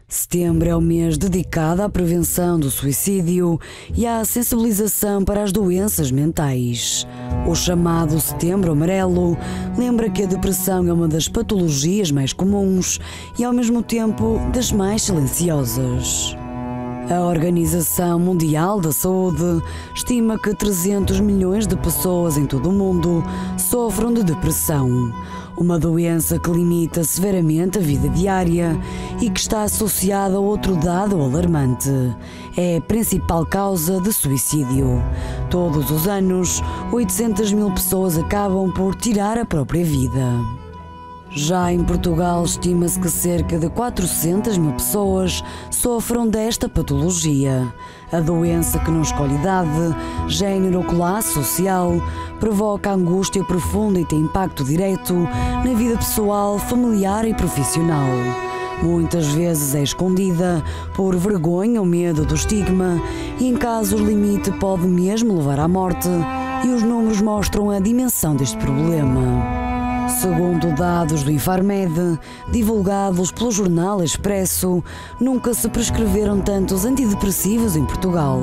Setembro é o mês dedicado à prevenção do suicídio e à sensibilização para as doenças mentais. O chamado Setembro Amarelo lembra que a depressão é uma das patologias mais comuns e, ao mesmo tempo, das mais silenciosas. A Organização Mundial da Saúde estima que 300 milhões de pessoas em todo o mundo sofram de depressão, uma doença que limita severamente a vida diária e que está associada a outro dado alarmante. É a principal causa de suicídio. Todos os anos, 800 mil pessoas acabam por tirar a própria vida. Já em Portugal, estima-se que cerca de 400 mil pessoas sofram desta patologia. A doença, que não escolhe idade, género ou classe social, provoca angústia profunda e tem impacto direto na vida pessoal, familiar e profissional. Muitas vezes é escondida por vergonha ou medo do estigma e, em casos limite, pode mesmo levar à morte, e os números mostram a dimensão deste problema. Segundo dados do Infarmed, divulgados pelo jornal Expresso, nunca se prescreveram tantos antidepressivos em Portugal.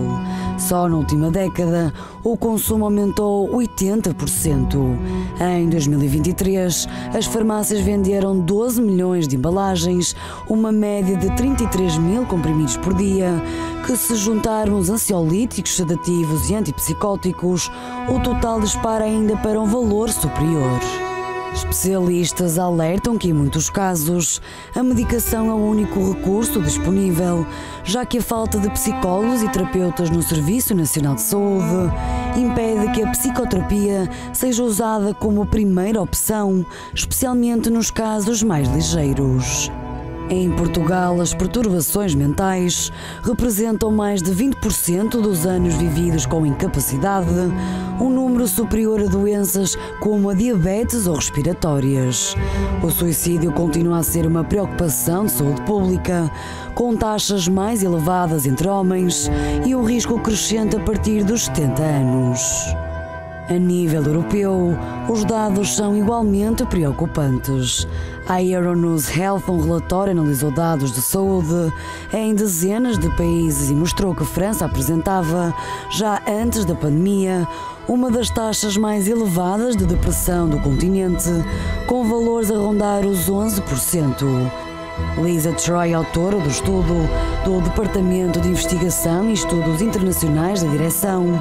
Só na última década, o consumo aumentou 80%. Em 2023, as farmácias venderam 12 milhões de embalagens, uma média de 33 mil comprimidos por dia, que, se juntarmos ansiolíticos, sedativos e antipsicóticos, o total dispara ainda para um valor superior. Especialistas alertam que, em muitos casos, a medicação é o único recurso disponível, já que a falta de psicólogos e terapeutas no Serviço Nacional de Saúde impede que a psicoterapia seja usada como primeira opção, especialmente nos casos mais ligeiros. Em Portugal, as perturbações mentais representam mais de 20% dos anos vividos com incapacidade, um número superior a doenças como a diabetes ou respiratórias. O suicídio continua a ser uma preocupação de saúde pública, com taxas mais elevadas entre homens e o risco crescente a partir dos 70 anos. A nível europeu, os dados são igualmente preocupantes. A Euronews Health, um relatório, analisou dados de saúde em dezenas de países e mostrou que a França apresentava, já antes da pandemia, uma das taxas mais elevadas de depressão do continente, com valores a rondar os 11%. Lisa Troy, autora do estudo do Departamento de Investigação e Estudos Internacionais da Direção,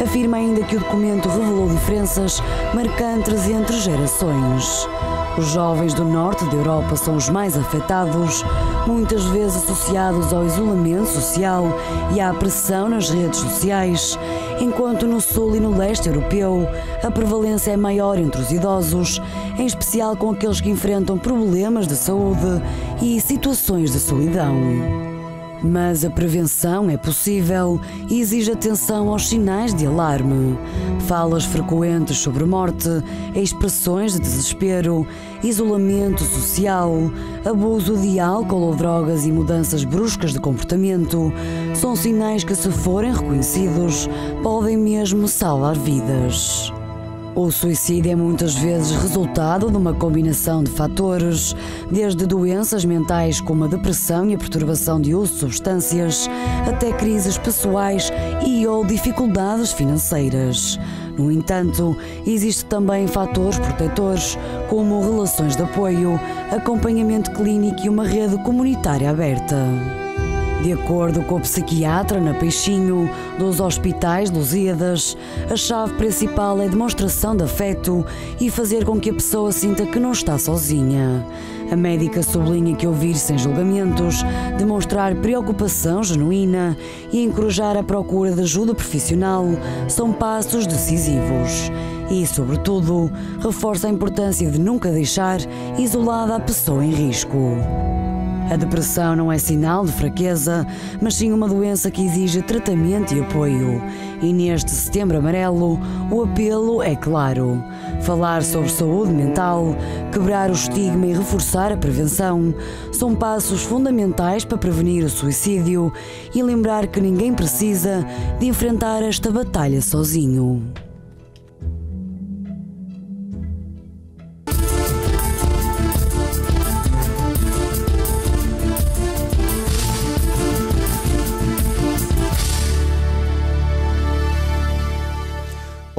afirma ainda que o documento revelou diferenças marcantes entre gerações. Os jovens do norte da Europa são os mais afetados, muitas vezes associados ao isolamento social e à pressão nas redes sociais, enquanto no sul e no leste europeu a prevalência é maior entre os idosos, em especial com aqueles que enfrentam problemas de saúde e situações de solidão. Mas a prevenção é possível e exige atenção aos sinais de alarme. Falas frequentes sobre morte, expressões de desespero, isolamento social, abuso de álcool ou drogas e mudanças bruscas de comportamento são sinais que, se forem reconhecidos, podem mesmo salvar vidas. O suicídio é muitas vezes resultado de uma combinação de fatores, desde doenças mentais como a depressão e a perturbação de uso de substâncias, até crises pessoais ou dificuldades financeiras. No entanto, existem também fatores protetores, como relações de apoio, acompanhamento clínico e uma rede comunitária aberta. De acordo com o psiquiatra Ana Peixinho, dos Hospitais Lusíadas, a chave principal é a demonstração de afeto e fazer com que a pessoa sinta que não está sozinha. A médica sublinha que ouvir sem julgamentos, demonstrar preocupação genuína e encorajar a procura de ajuda profissional são passos decisivos. E, sobretudo, reforça a importância de nunca deixar isolada a pessoa em risco. A depressão não é sinal de fraqueza, mas sim uma doença que exige tratamento e apoio. E neste Setembro Amarelo, o apelo é claro: falar sobre saúde mental, quebrar o estigma e reforçar a prevenção são passos fundamentais para prevenir o suicídio e lembrar que ninguém precisa de enfrentar esta batalha sozinho.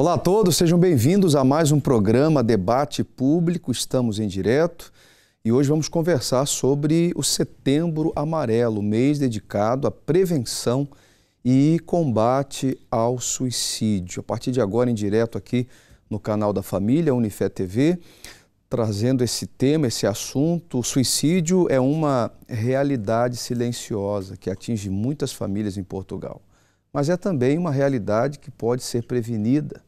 Olá a todos, sejam bem-vindos a mais um programa Debate Público. Estamos em direto e hoje vamos conversar sobre o Setembro Amarelo, mês dedicado à prevenção e combate ao suicídio. A partir de agora, em direto aqui no canal da família, Unifé TV, trazendo esse tema, esse assunto. O suicídio é uma realidade silenciosa que atinge muitas famílias em Portugal, mas é também uma realidade que pode ser prevenida.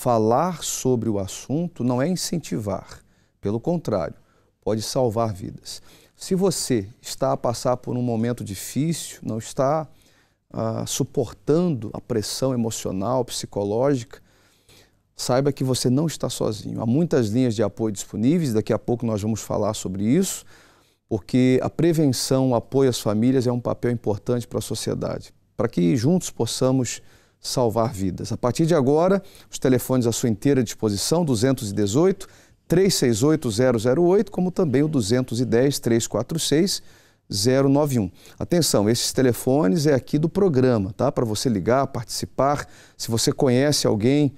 Falar sobre o assunto não é incentivar, pelo contrário, pode salvar vidas. Se você está a passar por um momento difícil, não está suportando a pressão emocional, psicológica, saiba que você não está sozinho. Há muitas linhas de apoio disponíveis, daqui a pouco nós vamos falar sobre isso, porque a prevenção, o apoio às famílias é um papel importante para a sociedade, para que juntos possamos salvar vidas. A partir de agora, os telefones à sua inteira disposição, 218 368 008, como também o 210 346 091. Atenção, esses telefones é aqui do programa, tá? Para você ligar, participar. Se você conhece alguém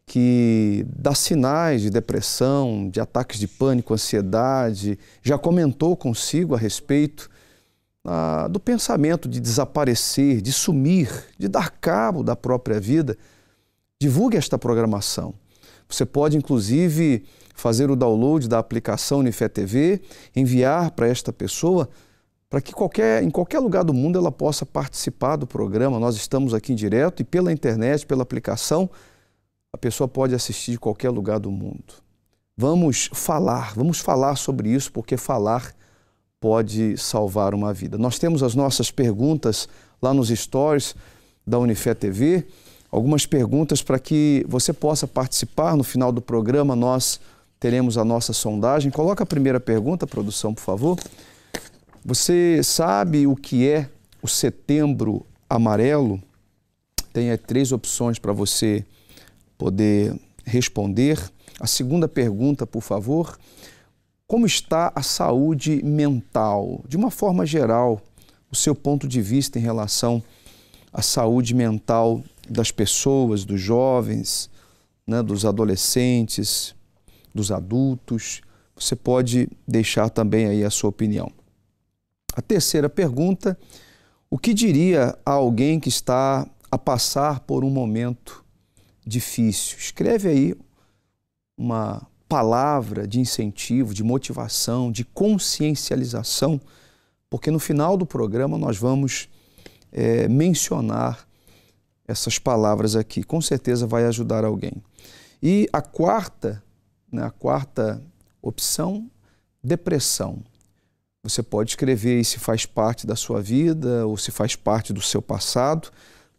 que dá sinais de depressão, de ataques de pânico, ansiedade, já comentou consigo a respeito do pensamento de desaparecer, de sumir, de dar cabo da própria vida, divulgue esta programação. Você pode, inclusive, fazer o download da aplicação Unifé TV, enviar para esta pessoa, para que em qualquer lugar do mundo ela possa participar do programa. Nós estamos aqui em direto e pela internet, pela aplicação, a pessoa pode assistir de qualquer lugar do mundo. Vamos falar sobre isso, porque falar pode salvar uma vida. Nós temos as nossas perguntas lá nos stories da Unifé TV, algumas perguntas para que você possa participar. No final do programa nós teremos a nossa sondagem. Coloca a primeira pergunta, produção, por favor. Você sabe o que é o Setembro Amarelo? Tem aí 3 opções para você poder responder. A segunda pergunta, por favor. Como está a saúde mental? De uma forma geral, o seu ponto de vista em relação à saúde mental das pessoas, dos jovens, né, dos adolescentes, dos adultos. Você pode deixar também aí a sua opinião. A terceira pergunta: o que diria a alguém que está a passar por um momento difícil? Escreve aí uma palavra de incentivo, de motivação, de consciencialização, porque no final do programa nós vamos mencionar essas palavras aqui. Com certeza vai ajudar alguém. E a quarta opção, depressão. Você pode escrever aí se faz parte da sua vida ou se faz parte do seu passado,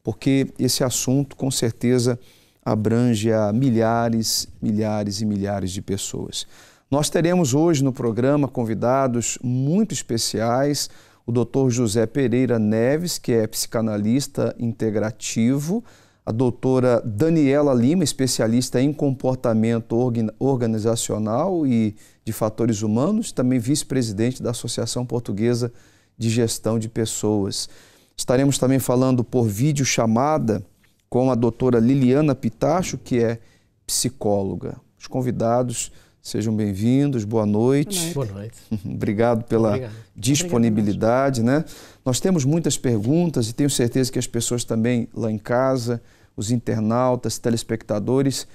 porque esse assunto com certeza abrange a milhares e milhares de pessoas. Nós teremos hoje no programa convidados muito especiais, o Dr. José Pereira Neves, que é psicanalista integrativo, a doutora Daniela Lima, especialista em comportamento organizacional e de fatores humanos, também vice-presidente da Associação Portuguesa de Gestão de Pessoas. Estaremos também falando por videochamada com a doutora Liliana Pitacho, que é psicóloga. Os convidados, sejam bem-vindos, boa noite. Boa noite. Obrigado pela disponibilidade, né? Nós temos muitas perguntas e tenho certeza que as pessoas também lá em casa, os internautas, telespectadores,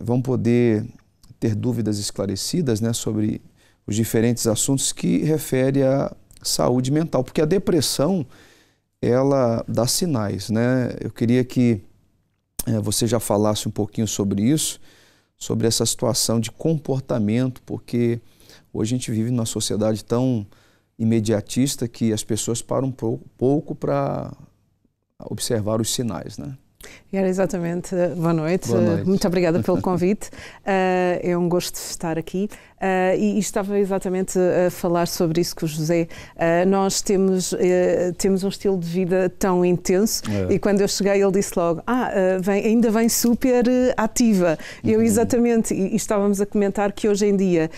vão poder ter dúvidas esclarecidas, né, sobre os diferentes assuntos que referem à saúde mental, porque a depressão ela dá sinais, né? Eu queria que você já falasse um pouquinho sobre isso, sobre essa situação de comportamento, porque hoje a gente vive numa sociedade tão imediatista que as pessoas param um pouco para observar os sinais, né? Era exatamente. Boa noite. Boa noite. Muito obrigada pelo convite. É um gosto estar aqui. e estava exatamente a falar sobre isso com o José. Nós temos um estilo de vida tão intenso e quando eu cheguei ele disse logo, ainda vem super ativa. Eu exatamente, e estávamos a comentar que hoje em dia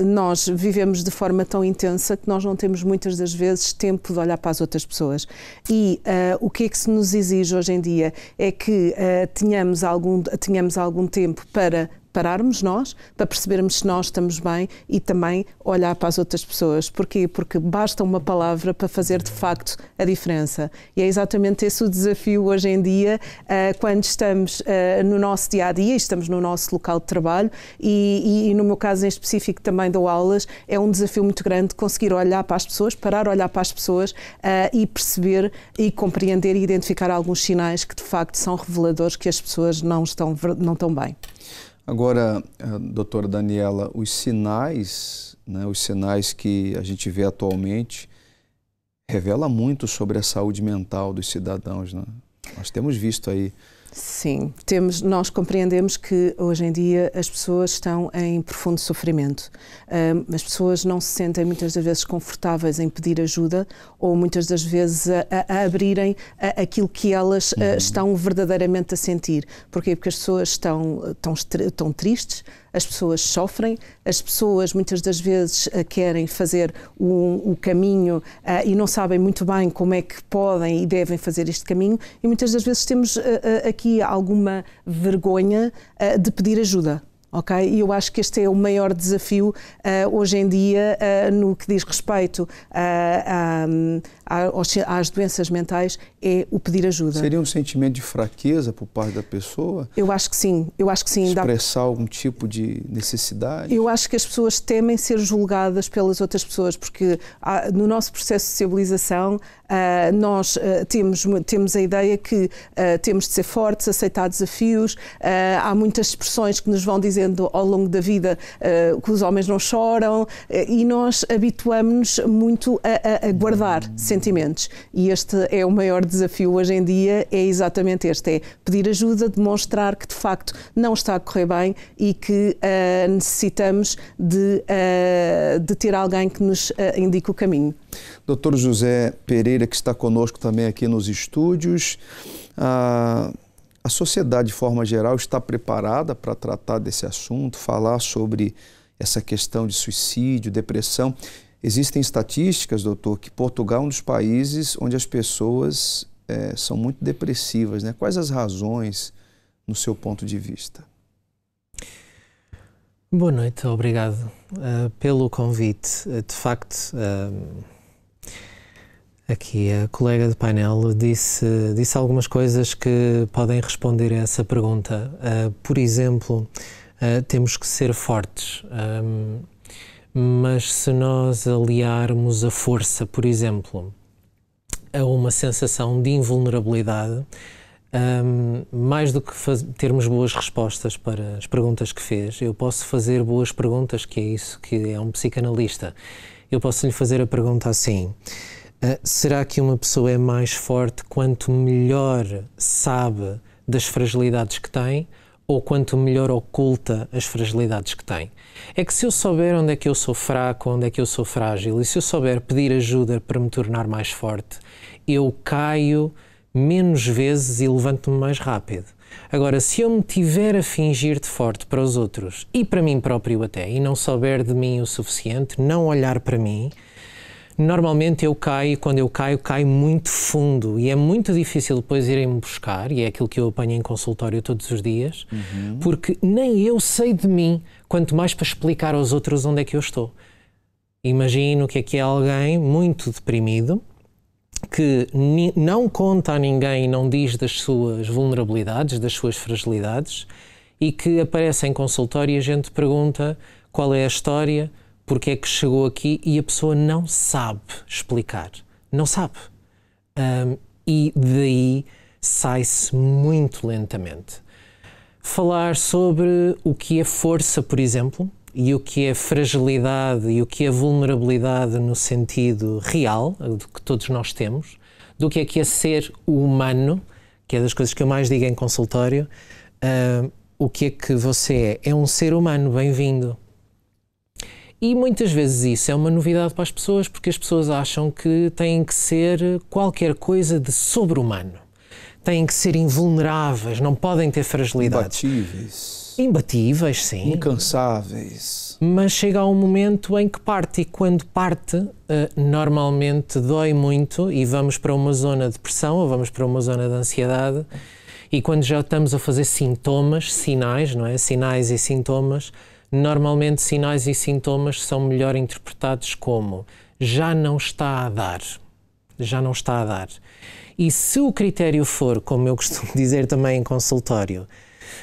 nós vivemos de forma tão intensa que nós não temos muitas das vezes tempo de olhar para as outras pessoas. E o que é que se nos exige hoje em dia é que tenhamos algum tempo para pararmos nós, para percebermos se nós estamos bem e também olhar para as outras pessoas. Porquê? Porque basta uma palavra para fazer de facto a diferença. E é exatamente esse o desafio hoje em dia, quando estamos no nosso dia-a-dia, estamos no nosso local de trabalho e no meu caso em específico também dou aulas, é um desafio muito grande conseguir olhar para as pessoas, parar a olhar para as pessoas e perceber e compreender e identificar alguns sinais que de facto são reveladores que as pessoas não estão bem. Agora, doutora Daniela, os sinais que a gente vê atualmente revela muito sobre a saúde mental dos cidadãos, né? Nós temos visto aí. Sim, nós compreendemos que hoje em dia as pessoas estão em profundo sofrimento. As pessoas não se sentem muitas das vezes confortáveis em pedir ajuda ou muitas das vezes a abrirem aquilo que elas estão verdadeiramente a sentir. Porquê? Porque as pessoas estão tristes, as pessoas sofrem, as pessoas muitas das vezes querem fazer o caminho e não sabem muito bem como é que podem e devem fazer este caminho e muitas das vezes temos aqui alguma vergonha de pedir ajuda. Okay? E eu acho que este é o maior desafio hoje em dia no que diz respeito às doenças mentais, é o pedir ajuda. Seria um sentimento de fraqueza por parte da pessoa? Eu acho que sim. Expressar algum tipo de necessidade? Eu acho que as pessoas temem ser julgadas pelas outras pessoas, porque no nosso processo de sociabilização nós temos a ideia que temos de ser fortes, aceitar desafios, há muitas expressões que nos vão dizendo ao longo da vida que os homens não choram e nós habituamos-nos muito a guardar sentimentos e este é o maior desafio hoje em dia, é exatamente este, é pedir ajuda, demonstrar que de facto não está a correr bem e que necessitamos de ter alguém que nos indique o caminho. Dr. José Pereira, que está conosco também aqui nos estúdios, a sociedade de forma geral está preparada para tratar desse assunto, falar sobre essa questão de suicídio, depressão. Existem estatísticas, doutor, que Portugal é um dos países onde as pessoas são muito depressivas, né? Quais as razões, no seu ponto de vista? Boa noite, obrigado pelo convite. De facto, aqui a colega de painel disse algumas coisas que podem responder a essa pergunta. Por exemplo, temos que ser fortes. Mas se nós aliarmos a força, por exemplo, a uma sensação de invulnerabilidade, mais do que termos boas respostas para as perguntas que fez, eu posso fazer boas perguntas, que é isso que é um psicanalista. Eu posso lhe fazer a pergunta assim: será que uma pessoa é mais forte quanto melhor sabe das fragilidades que tem ou quanto melhor oculta as fragilidades que tem? É que se eu souber onde é que eu sou fraco, onde é que eu sou frágil, e se eu souber pedir ajuda para me tornar mais forte, eu caio menos vezes e levanto-me mais rápido. Agora, se eu me tiver a fingir de forte para os outros e para mim próprio até, e não souber de mim o suficiente, não olhar para mim, normalmente eu caio, e quando eu caio muito fundo e é muito difícil depois irem-me buscar, e é aquilo que eu apanho em consultório todos os dias, porque nem eu sei de mim, quanto mais para explicar aos outros onde é que eu estou. Imagino que é alguém muito deprimido, que não conta a ninguém e não diz das suas vulnerabilidades, das suas fragilidades, e que aparece em consultório e a gente pergunta qual é a história, porque é que chegou aqui, e a pessoa não sabe explicar. Não sabe. E daí sai-se muito lentamente. Falar sobre o que é força, por exemplo, e o que é fragilidade e o que é vulnerabilidade no sentido real, do que todos nós temos, do que é ser humano, que é das coisas que eu mais digo em consultório. O que é que você é? É um ser humano, bem-vindo. E muitas vezes isso é uma novidade para as pessoas, porque as pessoas acham que têm que ser qualquer coisa de sobre-humano. Têm que ser invulneráveis, não podem ter fragilidades. Imbatíveis, sim. Incansáveis. Mas chega a um momento em que parte, e quando parte, normalmente dói muito e vamos para uma zona de pressão ou vamos para uma zona de ansiedade, e quando já estamos a fazer sintomas, sinais, não é? Sinais e sintomas, normalmente sinais e sintomas são melhor interpretados como já não está a dar. Já não está a dar. E se o critério for, como eu costumo dizer também em consultório,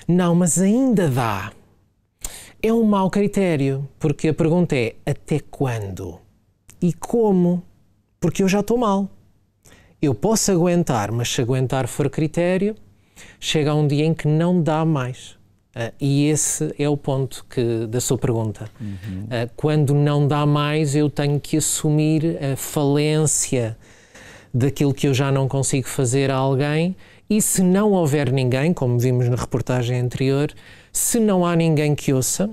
não, mas ainda dá, é um mau critério, porque a pergunta é até quando? E como? Porque eu já estou mal. Eu posso aguentar, mas se aguentar for critério, chega um dia em que não dá mais. E esse é o ponto da sua pergunta. Quando não dá mais, eu tenho que assumir a falência daquilo que eu já não consigo fazer a alguém, e se não houver ninguém, como vimos na reportagem anterior, se não há ninguém que ouça,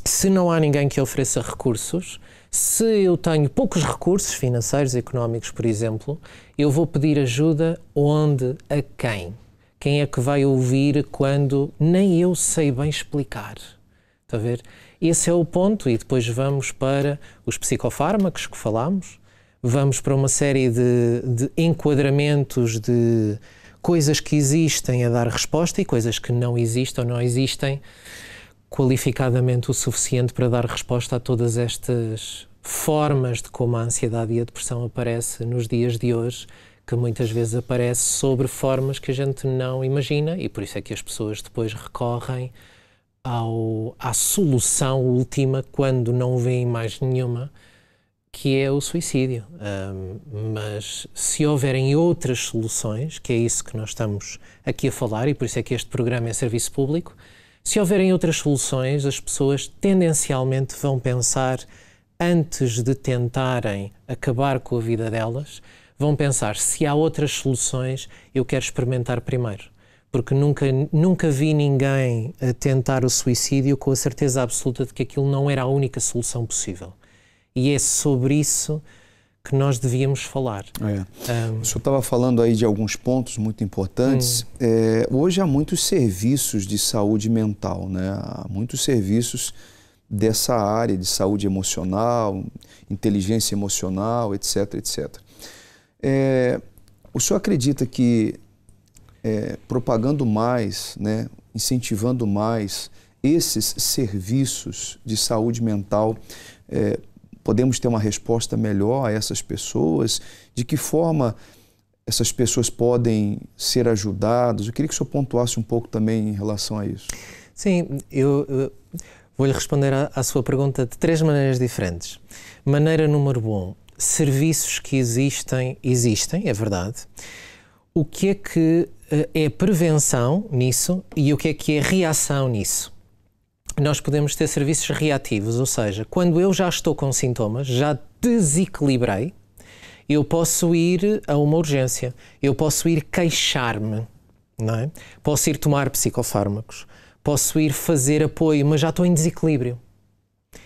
se não há ninguém que ofereça recursos, se eu tenho poucos recursos financeiros, económicos, por exemplo, eu vou pedir ajuda onde? A quem? Quem é que vai ouvir quando nem eu sei bem explicar? Está a ver? Esse é o ponto, e depois vamos para os psicofármacos que falámos, vamos para uma série de enquadramentos de coisas que existem a dar resposta e coisas que não existem ou não existem qualificadamente o suficiente para dar resposta a todas estas formas de como a ansiedade e a depressão aparece nos dias de hoje, que muitas vezes aparece sobre formas que a gente não imagina, e por isso é que as pessoas depois recorrem à solução última quando não veem mais nenhuma, que é o suicídio. Mas se houverem outras soluções, que é isso que nós estamos aqui a falar, e por isso é que este programa é serviço público, se houverem outras soluções, as pessoas tendencialmente vão pensar, antes de tentarem acabar com a vida delas, vão pensar, se há outras soluções, eu quero experimentar primeiro. Porque nunca vi ninguém a tentar o suicídio com a certeza absoluta de que aquilo não era a única solução possível. E é sobre isso que nós devíamos falar. O senhor estava falando aí de alguns pontos muito importantes. Hoje há muitos serviços de saúde mental, né? Há muitos serviços dessa área de saúde emocional, inteligência emocional, etc, etc. O senhor acredita que propagando mais, né, incentivando mais esses serviços de saúde mental, podemos ter uma resposta melhor a essas pessoas? De que forma essas pessoas podem ser ajudadas? Eu queria que o senhor pontuasse um pouco também em relação a isso. Sim, eu vou-lhe responder à sua pergunta de 3 maneiras diferentes. Maneira número 1, serviços que existem, é verdade. O que é prevenção nisso e o que é reação nisso? Nós podemos ter serviços reativos, ou seja, quando eu já estou com sintomas, já desequilibrei, eu posso ir a uma urgência, eu posso ir queixar-me, não é? Posso ir tomar psicofármacos, posso ir fazer apoio, mas já estou em desequilíbrio.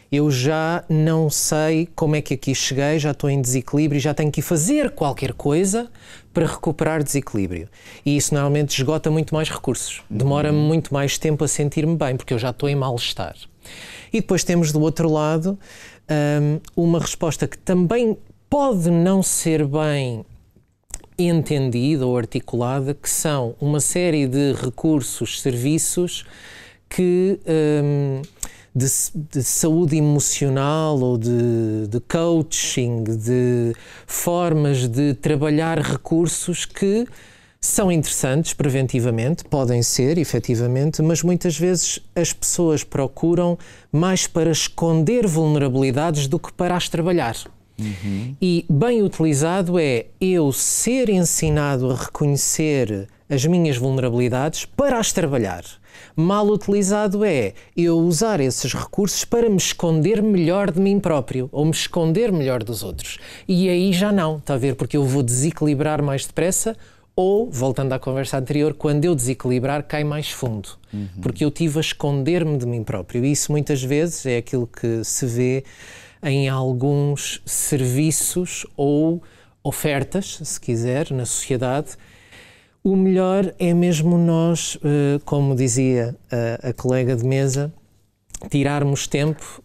Eu já não sei como é que aqui cheguei, já estou em desequilíbrio, já tenho que ir fazer qualquer coisa para recuperar desequilíbrio. E isso normalmente esgota muito mais recursos, demora-me muito mais tempo a sentir-me bem, porque eu já estou em mal-estar. E depois temos do outro lado uma resposta que também pode não ser bem entendida ou articulada, que são uma série de recursos, serviços que... De saúde emocional ou de coaching, de formas de trabalhar recursos que são interessantes preventivamente, podem ser, efetivamente, mas muitas vezes as pessoas procuram mais para esconder vulnerabilidades do que para as trabalhar. E bem utilizado é eu ser ensinado a reconhecer as minhas vulnerabilidades para as trabalhar. Mal utilizado é eu usar esses recursos para me esconder melhor de mim próprio ou me esconder melhor dos outros. E aí já não, está a ver? Porque eu vou desequilibrar mais depressa Ou, voltando à conversa anterior, quando eu desequilibrar, cai mais fundo. Porque eu tive a esconder-me de mim próprio. E isso muitas vezes é aquilo que se vê em alguns serviços ou ofertas, se quiser, na sociedade. O melhor é mesmo nós, como dizia a colega de mesa, tirarmos tempo,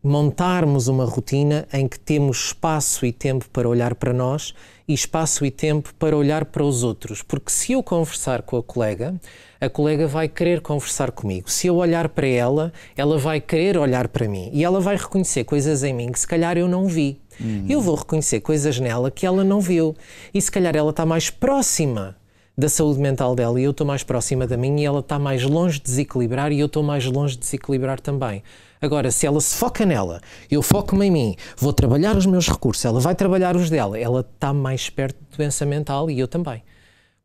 montarmos uma rotina em que temos espaço e tempo para olhar para nós e espaço e tempo para olhar para os outros. Porque se eu conversar com a colega vai querer conversar comigo. Se eu olhar para ela, ela vai querer olhar para mim. E ela vai reconhecer coisas em mim que se calhar eu não vi. Eu vou reconhecer coisas nela que ela não viu. E se calhar ela está mais próxima da saúde mental dela e eu estou mais próxima da minha, e ela está mais longe de desequilibrar e eu estou mais longe de desequilibrar também. Agora, se ela se foca nela, eu foco-me em mim, vou trabalhar os meus recursos, ela vai trabalhar os dela, ela está mais perto de doença mental e eu também.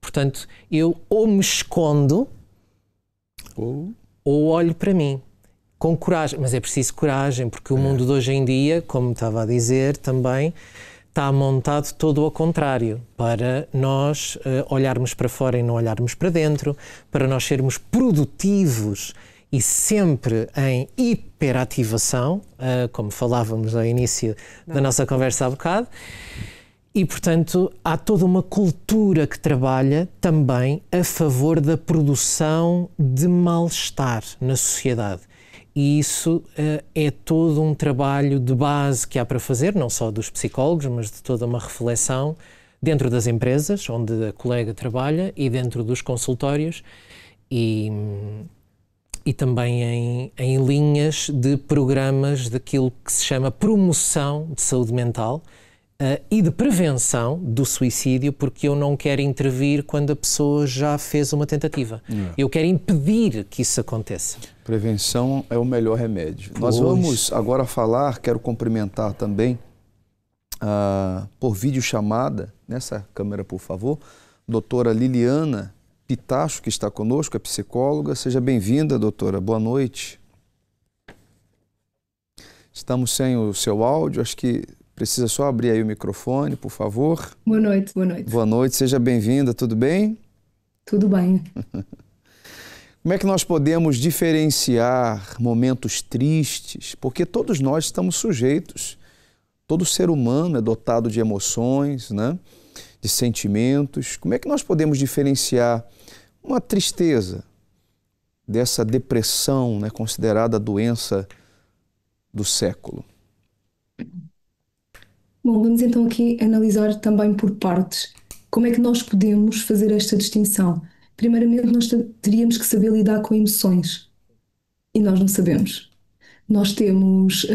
Portanto, eu ou me escondo ou olho para mim. Com coragem, mas é preciso coragem, porque o mundo de hoje em dia, como estava a dizer também, está montado todo ao contrário, para nós olharmos para fora e não olharmos para dentro, para nós sermos produtivos e sempre em hiperativação, como falávamos ao início da nossa conversa há bocado, e, portanto, há toda uma cultura que trabalha também a favor da produção de mal-estar na sociedade. E isso é todo um trabalho de base que há para fazer, não só dos psicólogos, mas de toda uma reflexão dentro das empresas, onde a colega trabalha, e dentro dos consultórios, e também em linhas de programas daquilo que se chama promoção de saúde mental e de prevenção do suicídio, porque eu não quero intervir quando a pessoa já fez uma tentativa. Eu quero impedir que isso aconteça. Prevenção é o melhor remédio. Nós vamos agora falar, quero cumprimentar também, por videochamada, nessa câmera, por favor, doutora Liliana Pitacho, que está conosco, é psicóloga. Seja bem-vinda, doutora. Boa noite. Estamos sem o seu áudio, acho que precisa só abrir aí o microfone, por favor. Boa noite, boa noite. Boa noite, seja bem-vinda, tudo bem? Tudo bem. Como é que nós podemos diferenciar momentos tristes? Porque todos nós estamos sujeitos. Todo ser humano é dotado de emoções, né? De sentimentos. Como é que nós podemos diferenciar uma tristeza dessa depressão, né? Considerada a doença do século? Bom, vamos então aqui analisar também por partes. Como é que nós podemos fazer esta distinção? Primeiramente, nós teríamos que saber lidar com emoções. E nós não sabemos. Nós temos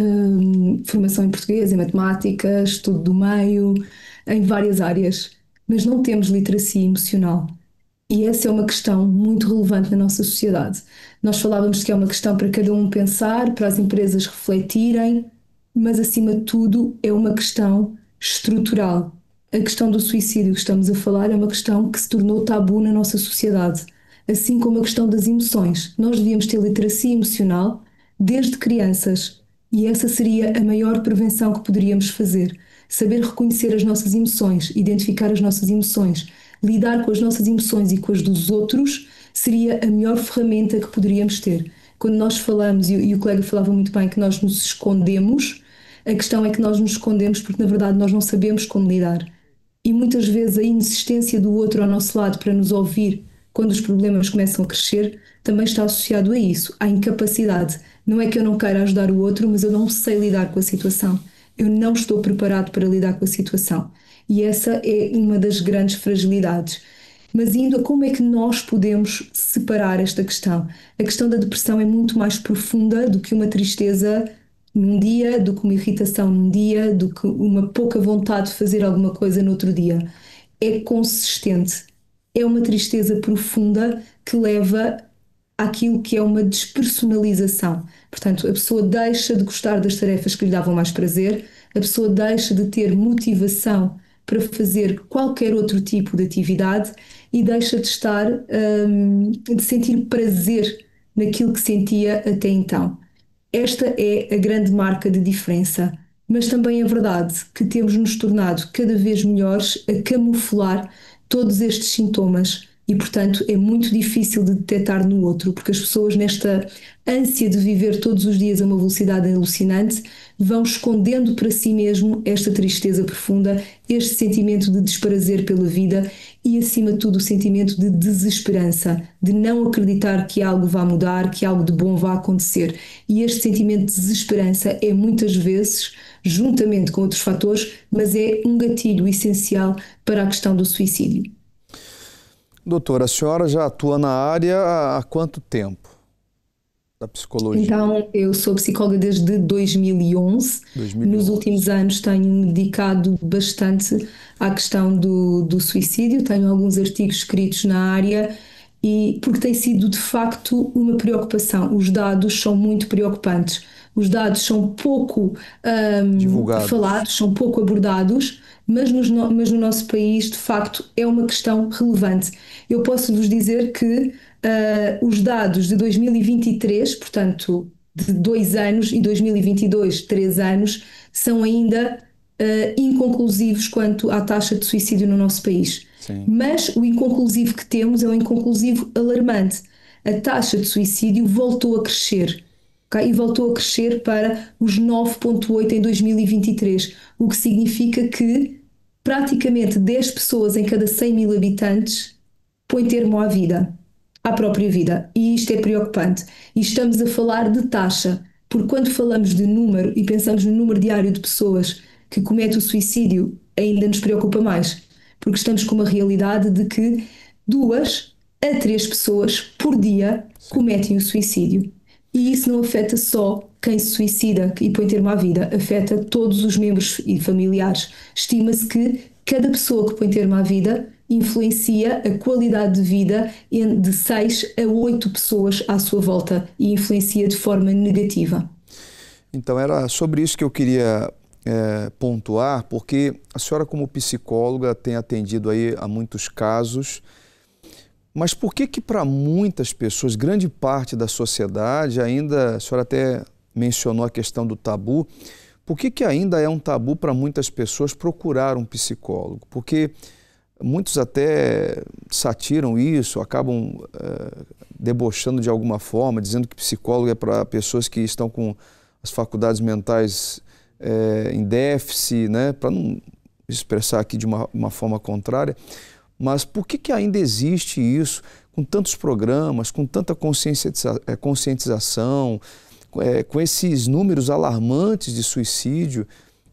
formação em português, em matemática, estudo do meio, em várias áreas, mas não temos literacia emocional. E essa é uma questão muito relevante na nossa sociedade. Nós falávamos que é uma questão para cada um pensar, para as empresas refletirem, mas acima de tudo é uma questão estrutural. A questão do suicídio que estamos a falar é uma questão que se tornou tabu na nossa sociedade, assim como a questão das emoções. Nós devíamos ter literacia emocional desde crianças, e essa seria a maior prevenção que poderíamos fazer. Saber reconhecer as nossas emoções, identificar as nossas emoções, lidar com as nossas emoções e com as dos outros seria a melhor ferramenta que poderíamos ter. Quando nós falamos, e o colega falava muito bem, que nós nos escondemos, a questão é que nós nos escondemos porque na verdade nós não sabemos como lidar. E muitas vezes a inexistência do outro ao nosso lado para nos ouvir quando os problemas começam a crescer também está associado a isso, à incapacidade. Não é que eu não queira ajudar o outro, mas eu não sei lidar com a situação. Eu não estou preparado para lidar com a situação. E essa é uma das grandes fragilidades. Mas indo a como é que nós podemos separar esta questão? A questão da depressão é muito mais profunda do que uma tristeza num dia, do que uma irritação num dia, do que uma pouca vontade de fazer alguma coisa no outro dia. É consistente. É uma tristeza profunda que leva àquilo que é uma despersonalização. Portanto, a pessoa deixa de gostar das tarefas que lhe davam mais prazer, a pessoa deixa de ter motivação para fazer qualquer outro tipo de atividade e deixa de estar, de sentir prazer naquilo que sentia até então. Esta é a grande marca de diferença, mas também é verdade que temos nos tornado cada vez melhores a camuflar todos estes sintomas. E, portanto, é muito difícil de detectar no outro, porque as pessoas, nesta ânsia de viver todos os dias a uma velocidade alucinante, vão escondendo para si mesmo esta tristeza profunda, este sentimento de desprazer pela vida e, acima de tudo, o sentimento de desesperança, de não acreditar que algo vai mudar, que algo de bom vai acontecer. E este sentimento de desesperança é muitas vezes, juntamente com outros fatores, mas é um gatilho essencial para a questão do suicídio. Doutora, a senhora já atua na área há quanto tempo da psicologia? Então, eu sou psicóloga desde 2011. Nos últimos anos tenho-me dedicado bastante à questão do suicídio. Tenho alguns artigos escritos na área e porque tem sido de facto uma preocupação. Os dados são muito preocupantes. Os dados são pouco falados, são pouco abordados, mas no nosso país, de facto, é uma questão relevante. Eu posso vos dizer que os dados de 2023, portanto, de 2 anos, e 2022, 3 anos, são ainda inconclusivos quanto à taxa de suicídio no nosso país. Sim. Mas o inconclusivo que temos é um inconclusivo alarmante. A taxa de suicídio voltou a crescer. Okay? E voltou a crescer para os 9,8 em 2023, o que significa que praticamente 10 pessoas em cada 100 mil habitantes põem termo à vida, à própria vida. E isto é preocupante. E estamos a falar de taxa, porque quando falamos de número e pensamos no número diário de pessoas que cometem o suicídio, ainda nos preocupa mais, porque estamos com uma realidade de que 2 a 3 pessoas por dia cometem o suicídio. E isso não afeta só quem se suicida e põe termo à vida, afeta todos os membros e familiares. Estima-se que cada pessoa que põe termo à vida influencia a qualidade de vida de 6 a 8 pessoas à sua volta e influencia de forma negativa. Então era sobre isso que eu queria pontuar, porque a senhora como psicóloga tem atendido aí a muitos casos. Mas por que para muitas pessoas, grande parte da sociedade, ainda, a senhora até mencionou a questão do tabu, por que ainda é um tabu para muitas pessoas procurar um psicólogo? Porque muitos até satiram isso, acabam debochando de alguma forma, dizendo que psicólogo é para pessoas que estão com as faculdades mentais em déficit, né? Para não expressar aqui de uma forma contrária. Mas por que ainda existe isso, com tantos programas, com tanta conscientização, com esses números alarmantes de suicídio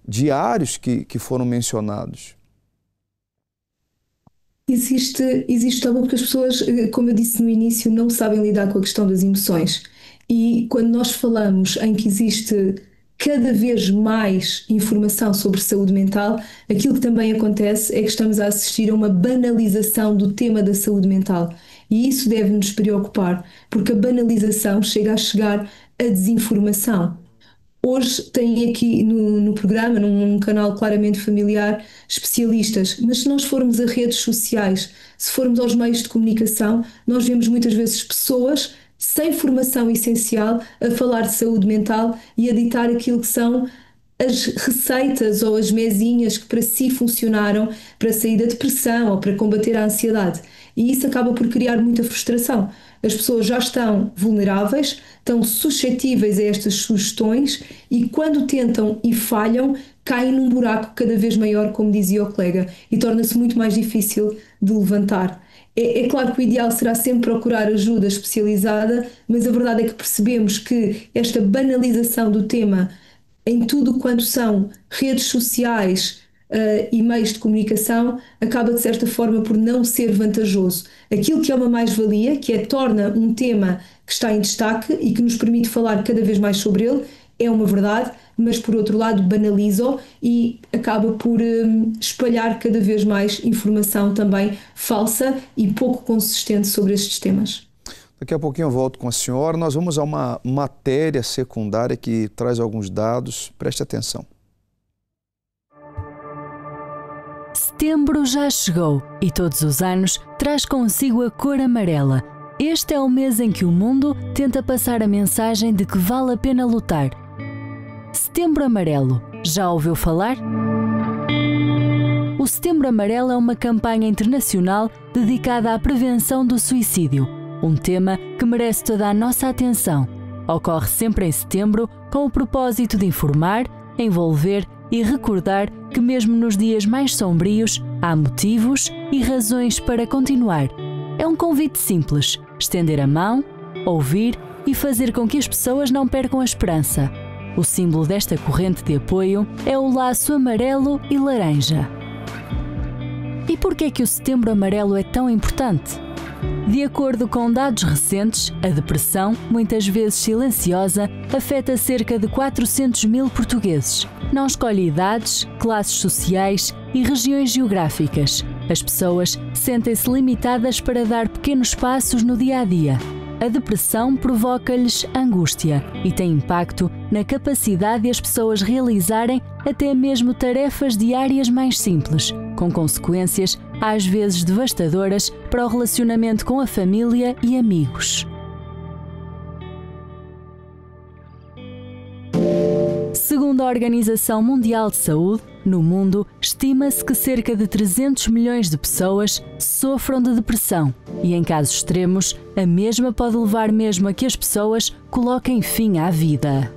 diários que foram mencionados? Existe tabu porque as pessoas, como eu disse no início, não sabem lidar com a questão das emoções. E quando nós falamos em que existe cada vez mais informação sobre saúde mental, aquilo que também acontece é que estamos a assistir a uma banalização do tema da saúde mental. E isso deve nos preocupar, porque a banalização chega a chegar à desinformação. Hoje tem aqui no programa, num canal claramente familiar, especialistas, mas se nós formos a redes sociais, se formos aos meios de comunicação, nós vemos muitas vezes pessoas sem formação essencial a falar de saúde mental e a ditar aquilo que são as receitas ou as mesinhas que para si funcionaram para sair da depressão ou para combater a ansiedade. E isso acaba por criar muita frustração. As pessoas já estão vulneráveis, estão suscetíveis a estas sugestões e quando tentam e falham, caem num buraco cada vez maior, como dizia o colega, e torna-se muito mais difícil de levantar. É claro que o ideal será sempre procurar ajuda especializada, mas a verdade é que percebemos que esta banalização do tema em tudo quanto são redes sociais e meios de comunicação acaba de certa forma por não ser vantajoso. Aquilo que é uma mais-valia, que torna um tema que está em destaque e que nos permite falar cada vez mais sobre ele, é uma verdade, mas por outro lado banaliza-o e acaba por espalhar cada vez mais informação também falsa e pouco consistente sobre estes temas. Daqui a pouquinho eu volto com a senhora. Nós vamos a uma matéria secundária que traz alguns dados. Preste atenção. Setembro já chegou e todos os anos traz consigo a cor amarela. Este é o mês em que o mundo tenta passar a mensagem de que vale a pena lutar. Setembro Amarelo. Já ouviu falar? o Setembro Amarelo é uma campanha internacional dedicada à prevenção do suicídio, um tema que merece toda a nossa atenção. Ocorre sempre em setembro com o propósito de informar, envolver e recordar que mesmo nos dias mais sombrios há motivos e razões para continuar. É um convite simples, estender a mão, ouvir e fazer com que as pessoas não percam a esperança. O símbolo desta corrente de apoio é o laço amarelo e laranja. E por que é que o Setembro Amarelo é tão importante? De acordo com dados recentes, a depressão, muitas vezes silenciosa, afeta cerca de 400 mil portugueses. Não escolhe idades, classes sociais e regiões geográficas. As pessoas sentem-se limitadas para dar pequenos passos no dia-a-dia. A depressão provoca-lhes angústia e tem impacto na capacidade de as pessoas realizarem até mesmo tarefas diárias mais simples, com consequências às vezes devastadoras para o relacionamento com a família e amigos. Segundo a Organização Mundial de Saúde, no mundo, estima-se que cerca de 300 milhões de pessoas sofram de depressão e, em casos extremos, a mesma pode levar mesmo a que as pessoas coloquem fim à vida.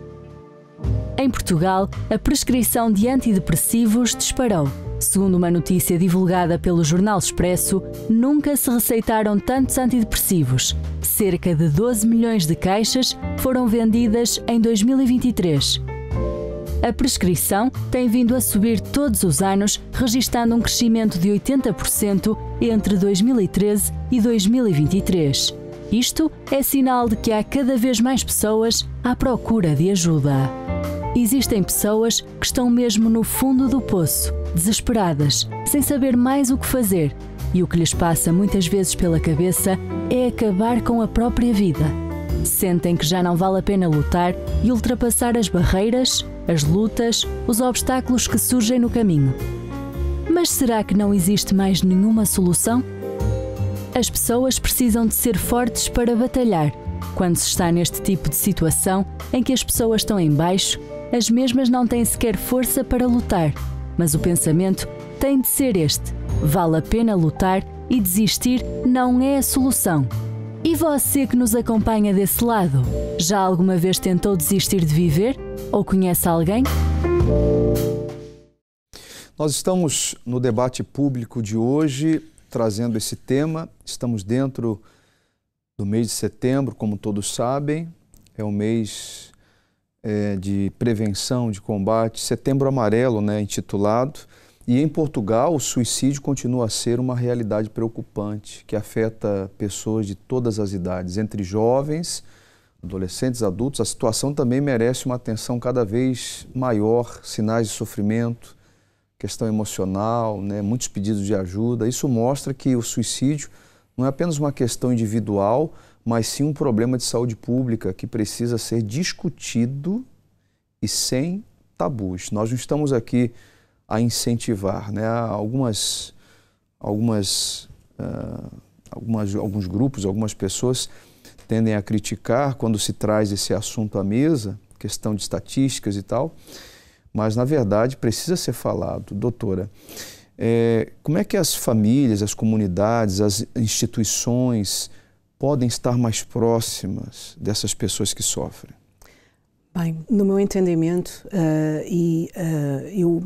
Em Portugal, a prescrição de antidepressivos disparou. Segundo uma notícia divulgada pelo Jornal Expresso, nunca se receitaram tantos antidepressivos. Cerca de 12 milhões de caixas foram vendidas em 2023. A prescrição tem vindo a subir todos os anos, registando um crescimento de 80% entre 2013 e 2023. Isto é sinal de que há cada vez mais pessoas à procura de ajuda. Existem pessoas que estão mesmo no fundo do poço, desesperadas, sem saber mais o que fazer, e o que lhes passa muitas vezes pela cabeça é acabar com a própria vida. Sentem que já não vale a pena lutar e ultrapassar as barreiras, as lutas, os obstáculos que surgem no caminho. Mas será que não existe mais nenhuma solução? As pessoas precisam de ser fortes para batalhar. Quando se está neste tipo de situação em que as pessoas estão em baixo, as mesmas não têm sequer força para lutar. Mas o pensamento tem de ser este: vale a pena lutar e desistir não é a solução. E você que nos acompanha desse lado, já alguma vez tentou desistir de viver? Ou conhece alguém? Nós estamos no debate público de hoje, trazendo esse tema. Estamos dentro do mês de setembro, como todos sabem. É o mês de prevenção, de combate, Setembro Amarelo, intitulado. E em Portugal, o suicídio continua a ser uma realidade preocupante, que afeta pessoas de todas as idades, entre jovens, adolescentes, adultos. A situação também merece uma atenção cada vez maior, sinais de sofrimento, questão emocional, muitos pedidos de ajuda. Isso mostra que o suicídio não é apenas uma questão individual, mas sim um problema de saúde pública que precisa ser discutido e sem tabus. Nós não estamos aqui a incentivar, alguns grupos, algumas pessoas tendem a criticar quando se traz esse assunto à mesa, questão de estatísticas e tal, mas na verdade precisa ser falado. Doutora, como é que as famílias, as comunidades, as instituições podem estar mais próximas dessas pessoas que sofrem? Bem, no meu entendimento, eu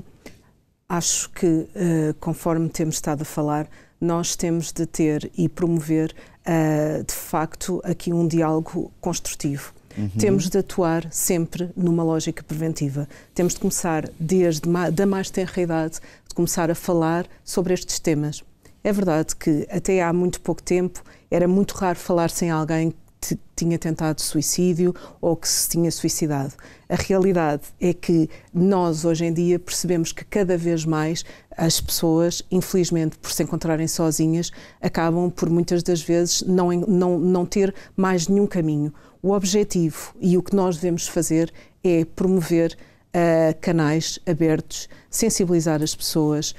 acho que, conforme temos estado a falar, nós temos de ter e promover, de facto, aqui um diálogo construtivo. Temos de atuar sempre numa lógica preventiva. Temos de começar, desde da mais tenra idade, de começar a falar sobre estes temas. É verdade que até há muito pouco tempo era muito raro falar sem alguém que tinha tentado suicídio ou que se tinha suicidado. A realidade é que nós, hoje em dia, percebemos que cada vez mais as pessoas, infelizmente, por se encontrarem sozinhas, acabam por muitas das vezes não ter mais nenhum caminho. O objetivo e o que nós devemos fazer é promover canais abertos, sensibilizar as pessoas,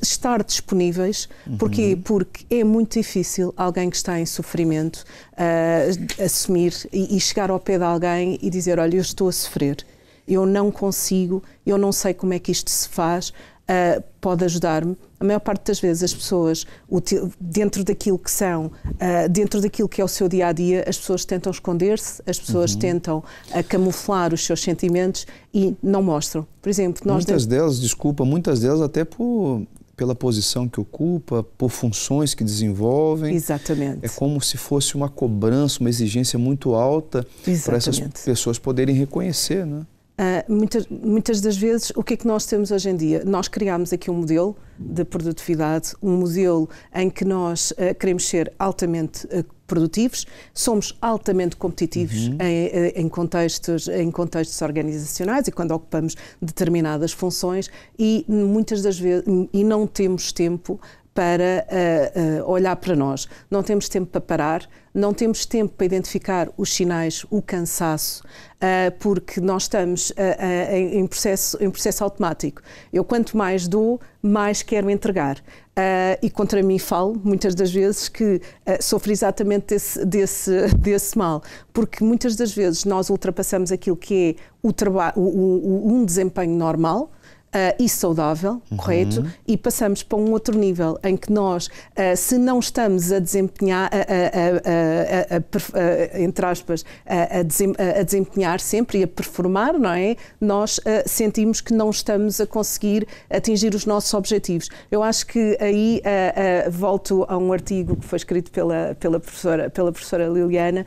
estar disponíveis. Porquê? Porque é muito difícil alguém que está em sofrimento assumir e chegar ao pé de alguém e dizer: olha, eu estou a sofrer, eu não consigo, eu não sei como é que isto se faz, pode ajudar-me. A maior parte das vezes as pessoas, dentro daquilo que são, dentro daquilo que é o seu dia-a-dia, as pessoas tentam esconder-se, as pessoas tentam camuflar os seus sentimentos e não mostram. Por exemplo, muitas delas até pela posição que ocupa, por funções que desenvolvem. Exatamente. É como se fosse uma cobrança, uma exigência muito alta para essas pessoas poderem reconhecer, né? Muitas das vezes, o que é que nós temos hoje em dia? Nós criámos aqui um modelo de produtividade, um modelo em que nós queremos ser altamente produtivos, somos altamente competitivos em contextos organizacionais e quando ocupamos determinadas funções e muitas das vezes não temos tempo para olhar para nós. Não temos tempo para parar, não temos tempo para identificar os sinais, o cansaço, porque nós estamos em processo automático. Eu, quanto mais dou, mais quero entregar. E contra mim falo, muitas das vezes, que sofro exatamente desse mal, porque muitas das vezes nós ultrapassamos aquilo que é um desempenho normal, e saudável, correto? E passamos para um outro nível em que nós, se não estamos a desempenhar, entre aspas, a desempenhar sempre e a performar, não é? Nós sentimos que não estamos a conseguir atingir os nossos objetivos. Eu acho que aí volto a um artigo que foi escrito pela professora Liliana,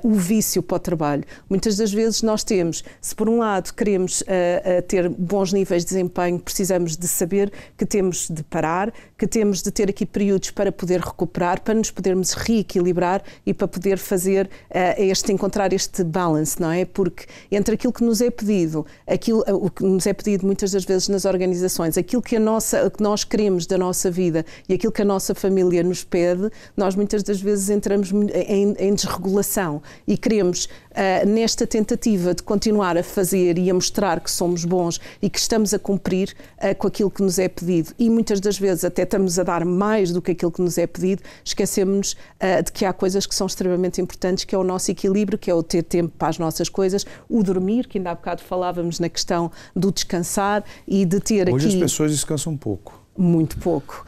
o vício para o trabalho. Muitas das vezes nós temos, se por um lado queremos ter bons níveis de desempenho, precisamos de saber que temos de parar, que temos de ter aqui períodos para poder recuperar, para nos podermos reequilibrar e para poder fazer encontrar este balance, não é? Porque entre aquilo que nos é pedido, o que nos é pedido muitas das vezes nas organizações, aquilo que nós queremos da nossa vida e aquilo que a nossa família nos pede, nós muitas das vezes entramos em desregulação e queremos, nesta tentativa de continuar a fazer e a mostrar que somos bons e que estamos a cumprir com aquilo que nos é pedido e muitas das vezes até estamos a dar mais do que aquilo que nos é pedido, esquecemos de que há coisas que são extremamente importantes, que é o nosso equilíbrio, que é o ter tempo para as nossas coisas, o dormir, que ainda há bocado falávamos na questão do descansar e de ter Hoje aqui... as pessoas descansam um pouco. Muito pouco,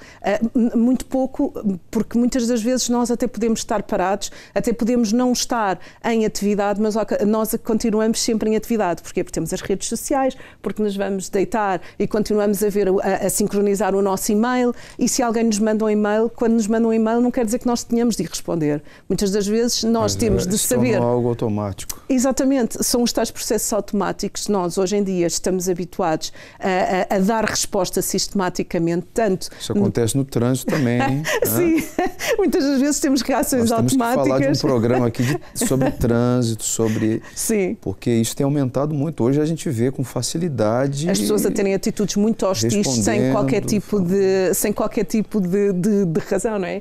porque muitas das vezes nós até podemos estar parados, até podemos não estar em atividade, mas nós continuamos sempre em atividade. Porquê? Porque temos as redes sociais, porque nos vamos deitar e continuamos a sincronizar o nosso e-mail e se alguém nos manda um e-mail, quando nos manda um e-mail não quer dizer que nós tenhamos de responder. Muitas das vezes nós temos de saber... algo automático. Exatamente, são os tais processos automáticos. Nós hoje em dia estamos habituados a dar resposta sistematicamente. Tanto isso acontece no trânsito também, hein? Sim, muitas das vezes temos reações automáticas. Nós temos que falar de um programa aqui sobre trânsito, Sim. Porque isso tem aumentado muito. Hoje a gente vê com facilidade... As pessoas a terem atitudes muito hostis, sem qualquer tipo de razão, não é?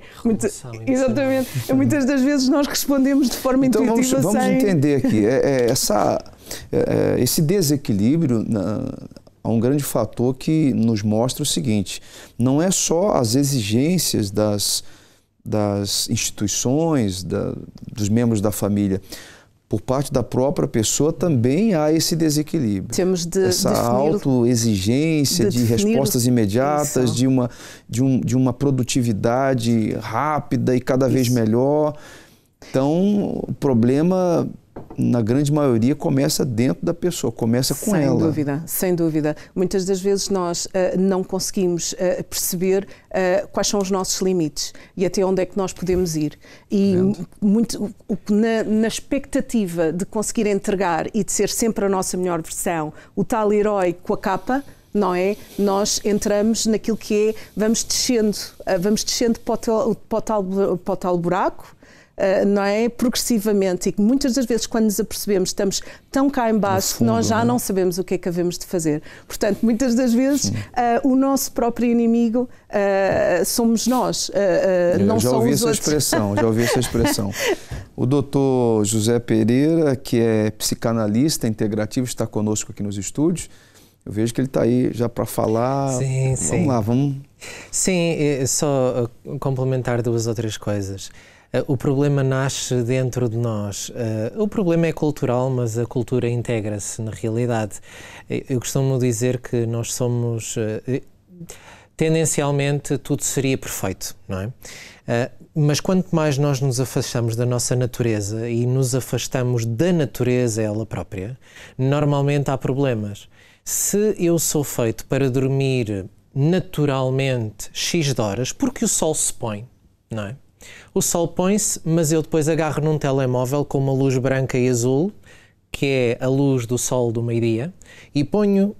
Exatamente. Muitas das vezes nós respondemos de forma intuitiva. Vamos entender aqui. Esse desequilíbrio... Há um grande fator que nos mostra o seguinte, não é só as exigências das instituições, dos membros da família, por parte da própria pessoa também há esse desequilíbrio. Temos de essa autoexigência de respostas imediatas, de uma produtividade rápida e cada vez melhor. Então, o problema... na grande maioria, começa dentro da pessoa, começa com ela. Sem dúvida. Muitas das vezes nós não conseguimos perceber quais são os nossos limites e até onde é que nós podemos ir. E na expectativa de conseguir entregar e de ser sempre a nossa melhor versão, o tal herói com a capa, não é? Nós entramos naquilo que é, vamos descendo para o tal buraco, não é? Progressivamente, e muitas das vezes quando nos apercebemos estamos tão cá em baixo que nós já não sabemos o que é que havemos de fazer. Portanto, muitas das vezes o nosso próprio inimigo somos nós, não são os outros. Já ouvi essa expressão. O doutor José Pereira, que é psicanalista integrativo, está conosco aqui nos estúdios. Eu vejo que ele está aí já para falar. Sim, vamos lá, vamos... Sim, só complementar duas ou três coisas. O problema nasce dentro de nós. O problema é cultural, mas a cultura integra-se na realidade. Eu costumo dizer que nós somos... tendencialmente tudo seria perfeito, não é? Mas quanto mais nós nos afastamos da nossa natureza e nos afastamos da natureza ela própria, normalmente há problemas. Se eu sou feito para dormir naturalmente X de horas, porque o sol se põe, não é? O sol põe-se, mas eu depois agarro num telemóvel com uma luz branca e azul, que é a luz do sol do meio-dia, e ponho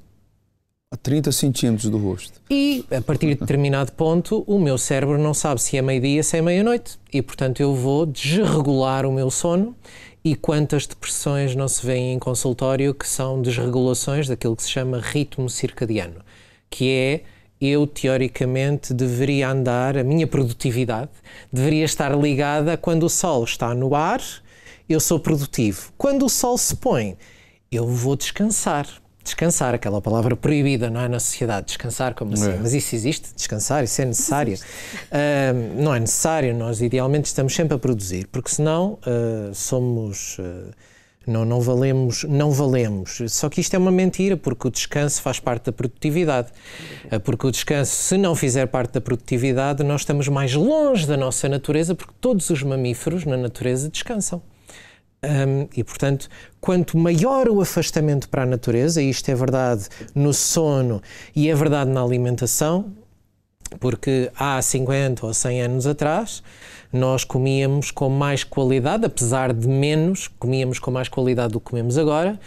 a 30 centímetros do rosto. E, a partir de determinado ponto, o meu cérebro não sabe se é meio-dia, se é meia-noite. E, portanto, eu vou desregular o meu sono. E quantas depressões não se vêem em consultório que são desregulações daquilo que se chama ritmo circadiano, que é, eu, teoricamente, deveria andar, a minha produtividade deveria estar ligada a quando o sol está no ar, eu sou produtivo. Quando o sol se põe, eu vou descansar. Descansar, aquela palavra proibida, não é, na sociedade, descansar, como assim? Mas isso existe? Descansar, isso é necessário? Não é necessário, nós idealmente estamos sempre a produzir, porque senão somos... não valemos. Só que isto é uma mentira, porque o descanso faz parte da produtividade. Porque o descanso, se não fizer parte da produtividade, nós estamos mais longe da nossa natureza, porque todos os mamíferos na natureza descansam. E, portanto, quanto maior o afastamento para a natureza, e isto é verdade no sono e é verdade na alimentação, porque há 50 ou 100 anos atrás nós comíamos com mais qualidade, apesar de menos, comíamos com mais qualidade do que comemos agora,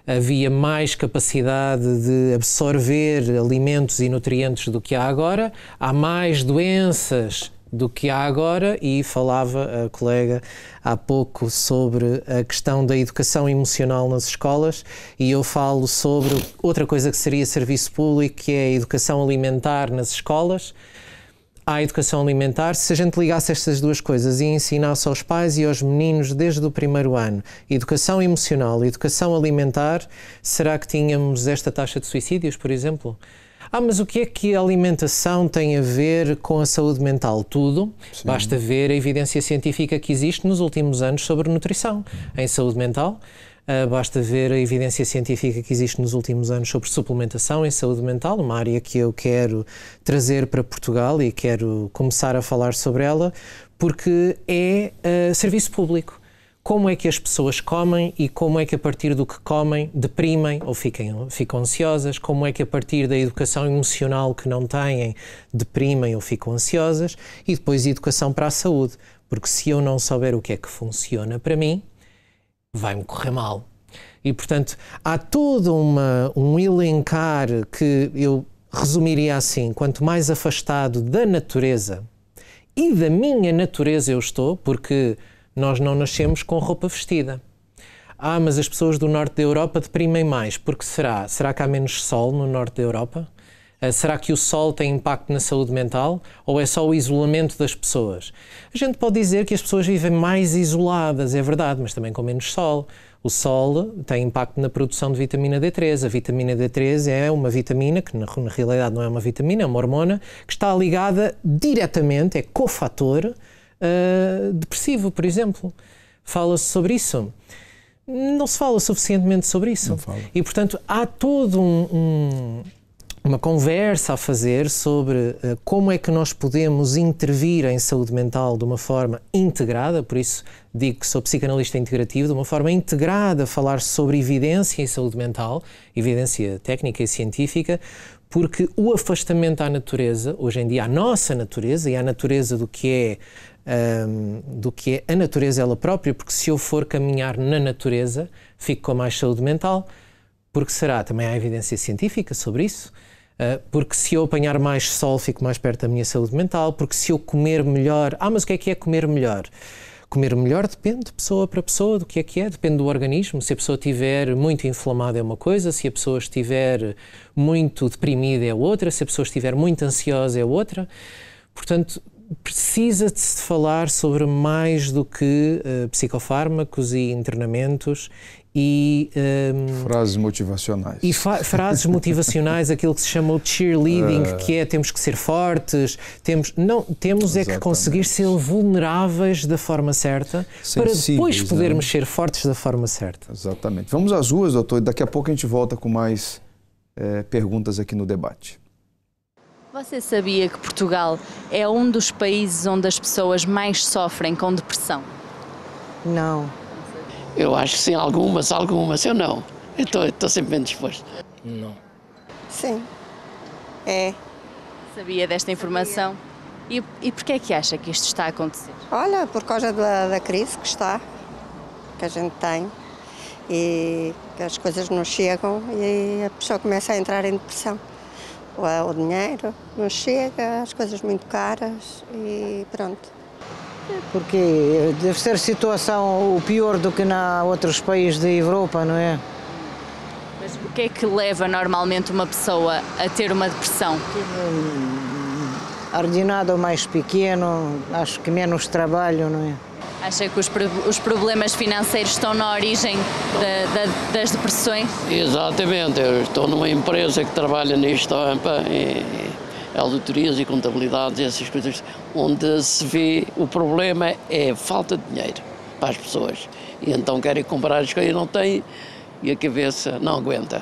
havia mais capacidade de absorver alimentos e nutrientes do que há agora, há mais doenças do que há agora, e falava a colega há pouco sobre a questão da educação emocional nas escolas, e eu falo sobre outra coisa que seria serviço público, que é a educação alimentar nas escolas. Há educação alimentar, se a gente ligasse estas duas coisas e ensinasse aos pais e aos meninos desde o primeiro ano, educação emocional e educação alimentar, será que tínhamos esta taxa de suicídios, por exemplo? Mas o que é que a alimentação tem a ver com a saúde mental? Tudo. Sim. Basta ver a evidência científica que existe nos últimos anos sobre nutrição em saúde mental. Basta ver a evidência científica que existe nos últimos anos sobre suplementação em saúde mental, uma área que eu quero trazer para Portugal e quero começar a falar sobre ela, porque é serviço público. Como é que as pessoas comem e como é que a partir do que comem deprimem ou ficam ansiosas, como é que a partir da educação emocional que não têm deprimem ou ficam ansiosas, e depois educação para a saúde, porque se eu não souber o que é que funciona para mim, vai-me correr mal. E, portanto, há todo um elencar que eu resumiria assim: quanto mais afastado da natureza e da minha natureza eu estou, porque nós não nascemos com roupa vestida. Mas as pessoas do norte da Europa deprimem mais. Porque será? Será que há menos sol no norte da Europa? Será que o sol tem impacto na saúde mental? Ou é só o isolamento das pessoas? A gente pode dizer que as pessoas vivem mais isoladas, é verdade, mas também com menos sol. O sol tem impacto na produção de vitamina D3. A vitamina D3 é uma vitamina que, na realidade, não é uma vitamina, é uma hormona, que está ligada diretamente, é cofator depressivo, por exemplo. Fala-se sobre isso? Não se fala suficientemente sobre isso. Não fala. E, portanto, há todo uma conversa a fazer sobre como é que nós podemos intervir em saúde mental de uma forma integrada, por isso digo que sou psicanalista integrativo, de uma forma integrada, falar sobre evidência em saúde mental, evidência técnica e científica, porque o afastamento à natureza, hoje em dia à nossa natureza e à natureza do que é a natureza ela própria, porque se eu for caminhar na natureza, fico com mais saúde mental, porque também há evidência científica sobre isso, porque se eu apanhar mais sol, fico mais perto da minha saúde mental, porque se eu comer melhor... mas o que é comer melhor? Comer melhor depende de pessoa para pessoa, do que é, depende do organismo. Se a pessoa estiver muito inflamada é uma coisa, se a pessoa estiver muito deprimida é outra, se a pessoa estiver muito ansiosa é outra. Portanto, precisa-se de falar sobre mais do que psicofármacos e internamentos e... frases motivacionais. E frases motivacionais, aquilo que se chama o cheerleading, que é temos que ser fortes, temos é que conseguir ser vulneráveis da forma certa, para depois podermos ser fortes da forma certa. Exatamente. Vamos às ruas, doutor, e daqui a pouco a gente volta com mais perguntas aqui no debate. Você sabia que Portugal é um dos países onde as pessoas mais sofrem com depressão? Não. Eu acho que sim, algumas, eu não. Eu estou sempre bem disposto. Não. Sim. É. Sabia desta informação? E porquê é que acha que isto está a acontecer? Olha, por causa da crise que a gente tem, e que as coisas não chegam e a pessoa começa a entrar em depressão. O dinheiro não chega, as coisas muito caras e pronto. Porque deve ser situação pior do que em outros países da Europa, não é? Mas o que é que leva normalmente uma pessoa a ter uma depressão? Ordenado mais pequeno, acho que menos trabalho, não é? Acha que os problemas financeiros estão na origem das depressões? Exatamente, eu estou numa empresa que trabalha nisto, em auditorias e contabilidades e essas coisas, onde se vê o problema é falta de dinheiro para as pessoas. E então querem comprar as coisas e não têm, e a cabeça não aguenta.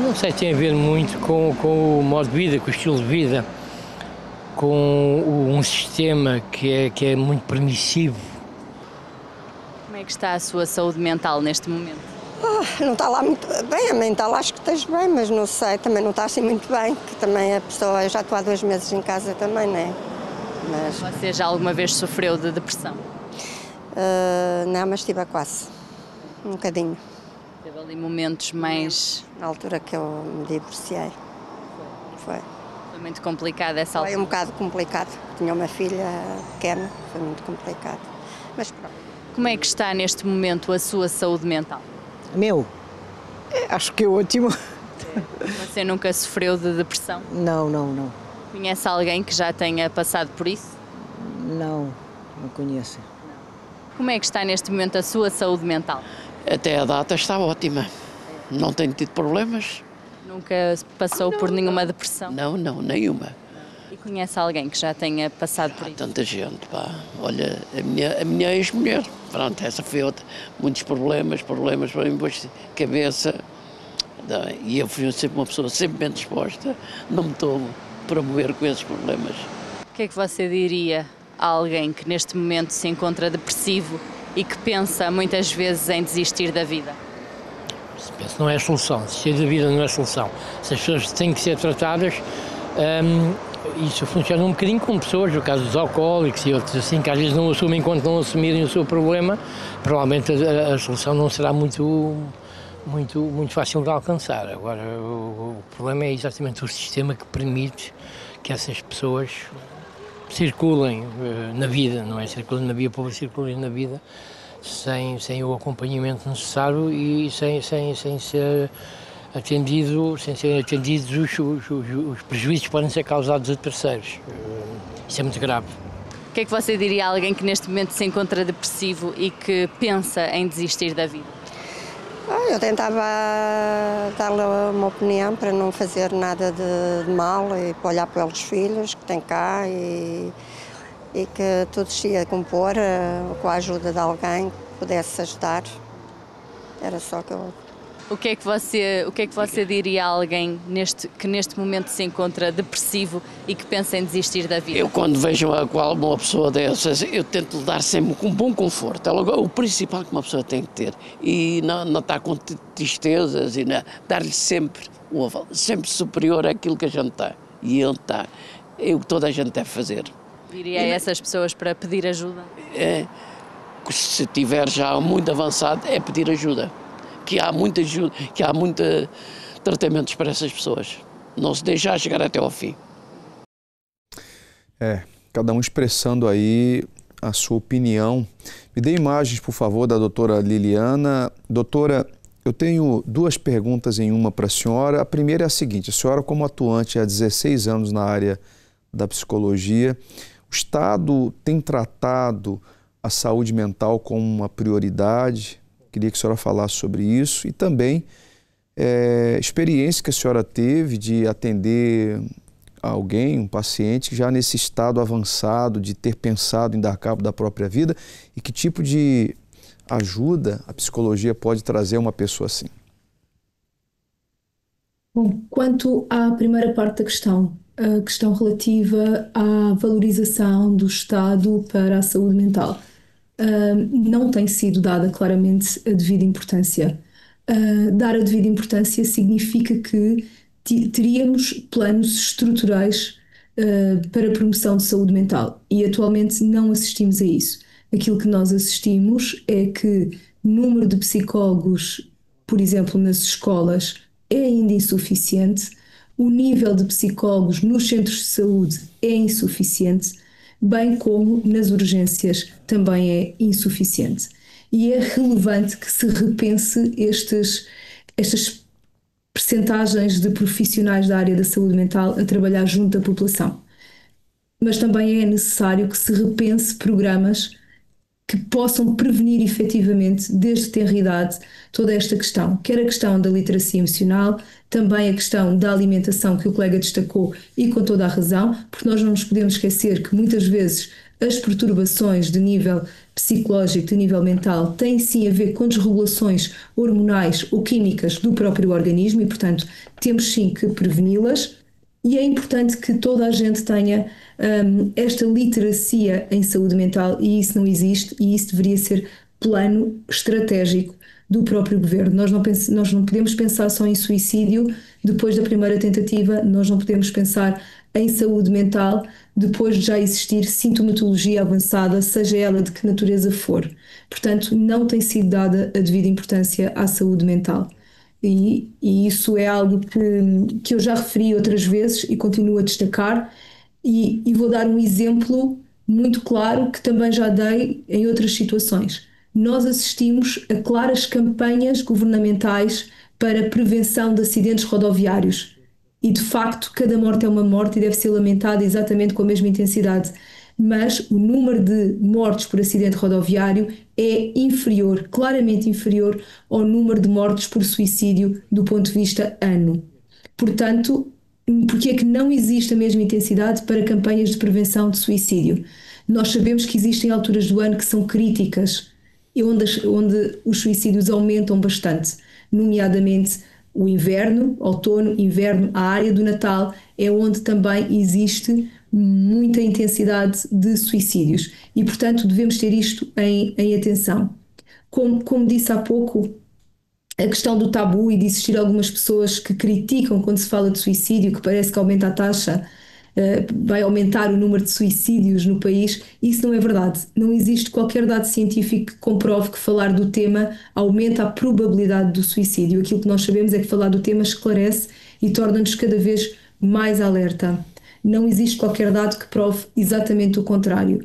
Não sei, tem a ver muito com o modo de vida, com o estilo de vida, com um sistema que é muito permissivo. Como é que está a sua saúde mental neste momento? Não está lá muito bem, a mental acho que esteja bem, mas não sei, também não está assim muito bem, que também a pessoa, eu já estou há 2 meses em casa também, não é? Mas... Você já alguma vez sofreu de depressão? Não, mas estive a quase, um bocadinho. Teve ali momentos mais... Na altura que eu me divorciei, foi. Foi muito complicado essa altura? Foi um bocado complicado, tinha uma filha pequena, foi muito complicado, mas pronto. Como é que está neste momento a sua saúde mental? Meu, acho que é ótimo. Você nunca sofreu de depressão? Não. Conhece alguém que já tenha passado por isso? Não conheço. Como é que está neste momento a sua saúde mental? Até a data está ótima, não tenho tido problemas. Nunca passou por nenhuma depressão? Não, nenhuma. E conhece alguém que já tenha passado por isso? Tanta gente, pá. Olha, a minha ex-mulher, pronto, essa foi outra. Muitos problemas para mim, depois cabeça. E eu fui sempre uma pessoa sempre bem disposta, não me estou a promover com esses problemas. O que é que você diria a alguém que neste momento se encontra depressivo e que pensa muitas vezes em desistir da vida? Penso, não é a solução. Desistir da vida não é a solução. Se as pessoas têm que ser tratadas, isso funciona um bocadinho com pessoas, no caso dos alcoólicos e outros assim, que às vezes não assumem enquanto não assumirem o seu problema, provavelmente a solução não será muito fácil de alcançar. Agora, o problema é exatamente o sistema que permite que essas pessoas circulem na vida, não é? Circulem na via pública, circulem na vida sem o acompanhamento necessário e sem ser atendidos os prejuízos que podem ser causados a terceiros. Isso é muito grave. O que é que você diria a alguém que neste momento se encontra depressivo e que pensa em desistir da vida? Eu tentava dar-lhe uma opinião para não fazer nada de mal e para olhar pelos filhos que tem cá e que tudo se ia compor com a ajuda de alguém que pudesse ajudar. Era só que eu... O que é que você diria a alguém que neste momento se encontra depressivo e que pensa em desistir da vida? Eu, quando vejo uma pessoa dessas, eu tento lhe dar sempre com bom conforto. O principal que uma pessoa tem que ter. E não estar com tristezas, e dar-lhe sempre um aval, sempre superior àquilo que a gente está. E ele está. É o que toda a gente deve fazer. Diria a essas pessoas para pedir ajuda? Se estiver já muito avançado, é pedir ajuda. Que há muita ajuda, que há muitos tratamentos para essas pessoas. Não se deixar chegar até ao fim. Cada um expressando aí a sua opinião. Me dê imagens, por favor, da doutora Liliana. Doutora, eu tenho 2 perguntas em uma para a senhora. A primeira é a seguinte: a senhora, como atuante há 16 anos na área da psicologia, o Estado tem tratado a saúde mental como uma prioridade? Queria que a senhora falasse sobre isso e também experiência que a senhora teve de atender alguém, um paciente, já nesse estado avançado de ter pensado em dar cabo da própria vida e que tipo de ajuda a psicologia pode trazer a uma pessoa assim? Bom, quanto à primeira parte da questão, a questão relativa à valorização do Estado para a saúde mental. Não tem sido dada claramente a devida importância. Dar a devida importância significa que teríamos planos estruturais para a promoção de saúde mental e atualmente não assistimos a isso. Aquilo que nós assistimos é que o número de psicólogos, por exemplo, nas escolas, é ainda insuficiente, o nível de psicólogos nos centros de saúde é insuficiente, bem como nas urgências também é insuficiente. E é relevante que se repense estas percentagens de profissionais da área da saúde mental a trabalhar junto da população. Mas também é necessário que se repense programas que possam prevenir efetivamente, desde tenra idade, toda esta questão, quer a questão da literacia emocional, também a questão da alimentação que o colega destacou e com toda a razão, porque nós não nos podemos esquecer que muitas vezes as perturbações de nível psicológico, de nível mental, têm sim a ver com desregulações hormonais ou químicas do próprio organismo e, portanto, temos sim que preveni-las. E é importante que toda a gente tenha esta literacia em saúde mental e isso não existe e isso deveria ser plano estratégico do próprio governo. Nós não podemos pensar só em suicídio depois da primeira tentativa, nós não podemos pensar em saúde mental depois de já existir sintomatologia avançada, seja ela de que natureza for. Portanto, não tem sido dada a devida importância à saúde mental. E isso é algo que eu já referi outras vezes e continuo a destacar e vou dar um exemplo muito claro que também já dei em outras situações. Nós assistimos a claras campanhas governamentais para prevenção de acidentes rodoviários e de facto cada morte é uma morte e deve ser lamentada exatamente com a mesma intensidade, mas o número de mortes por acidente rodoviário é inferior, claramente inferior ao número de mortes por suicídio do ponto de vista ano. Portanto, porque é que não existe a mesma intensidade para campanhas de prevenção de suicídio? Nós sabemos que existem alturas do ano que são críticas e onde os suicídios aumentam bastante, nomeadamente o inverno, outono, inverno, a área do Natal é onde também existe muita intensidade de suicídios e, portanto, devemos ter isto em atenção. Como disse há pouco, a questão do tabu e de existir algumas pessoas que criticam quando se fala de suicídio, que parece que aumenta a taxa, vai aumentar o número de suicídios no país, isso não é verdade. Não existe qualquer dado científico que comprove que falar do tema aumenta a probabilidade do suicídio. Aquilo que nós sabemos é que falar do tema esclarece e torna-nos cada vez mais alerta. Não existe qualquer dado que prove exatamente o contrário.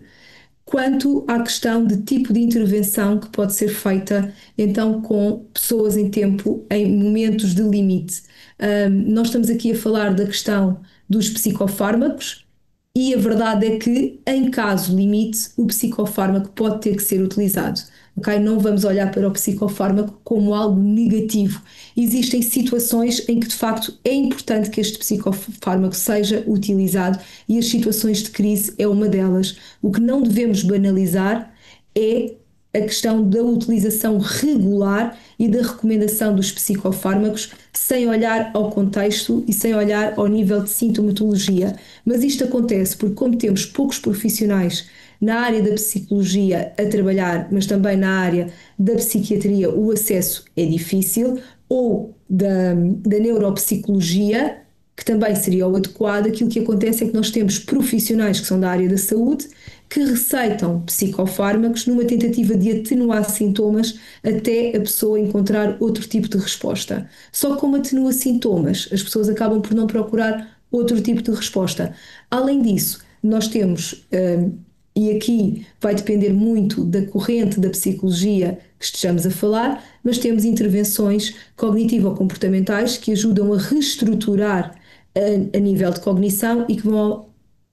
Quanto à questão de tipo de intervenção que pode ser feita então com pessoas em tempo, em momentos de limite. Nós estamos aqui a falar da questão dos psicofármacos e a verdade é que em caso limite o psicofármaco pode ter que ser utilizado. Okay? Não vamos olhar para o psicofármaco como algo negativo. Existem situações em que de facto é importante que este psicofármaco seja utilizado e as situações de crise é uma delas. O que não devemos banalizar é a questão da utilização regular e da recomendação dos psicofármacos sem olhar ao contexto e sem olhar ao nível de sintomatologia. Mas isto acontece porque como temos poucos profissionais na área da psicologia a trabalhar, mas também na área da psiquiatria o acesso é difícil, ou da neuropsicologia, que também seria o adequado, aquilo que acontece é que nós temos profissionais que são da área da saúde que receitam psicofármacos numa tentativa de atenuar sintomas até a pessoa encontrar outro tipo de resposta. Só como atenua sintomas, as pessoas acabam por não procurar outro tipo de resposta. Além disso, nós temos, e aqui vai depender muito da corrente da psicologia que estejamos a falar, mas temos intervenções cognitivo-comportamentais que ajudam a reestruturar a nível de cognição e que vão,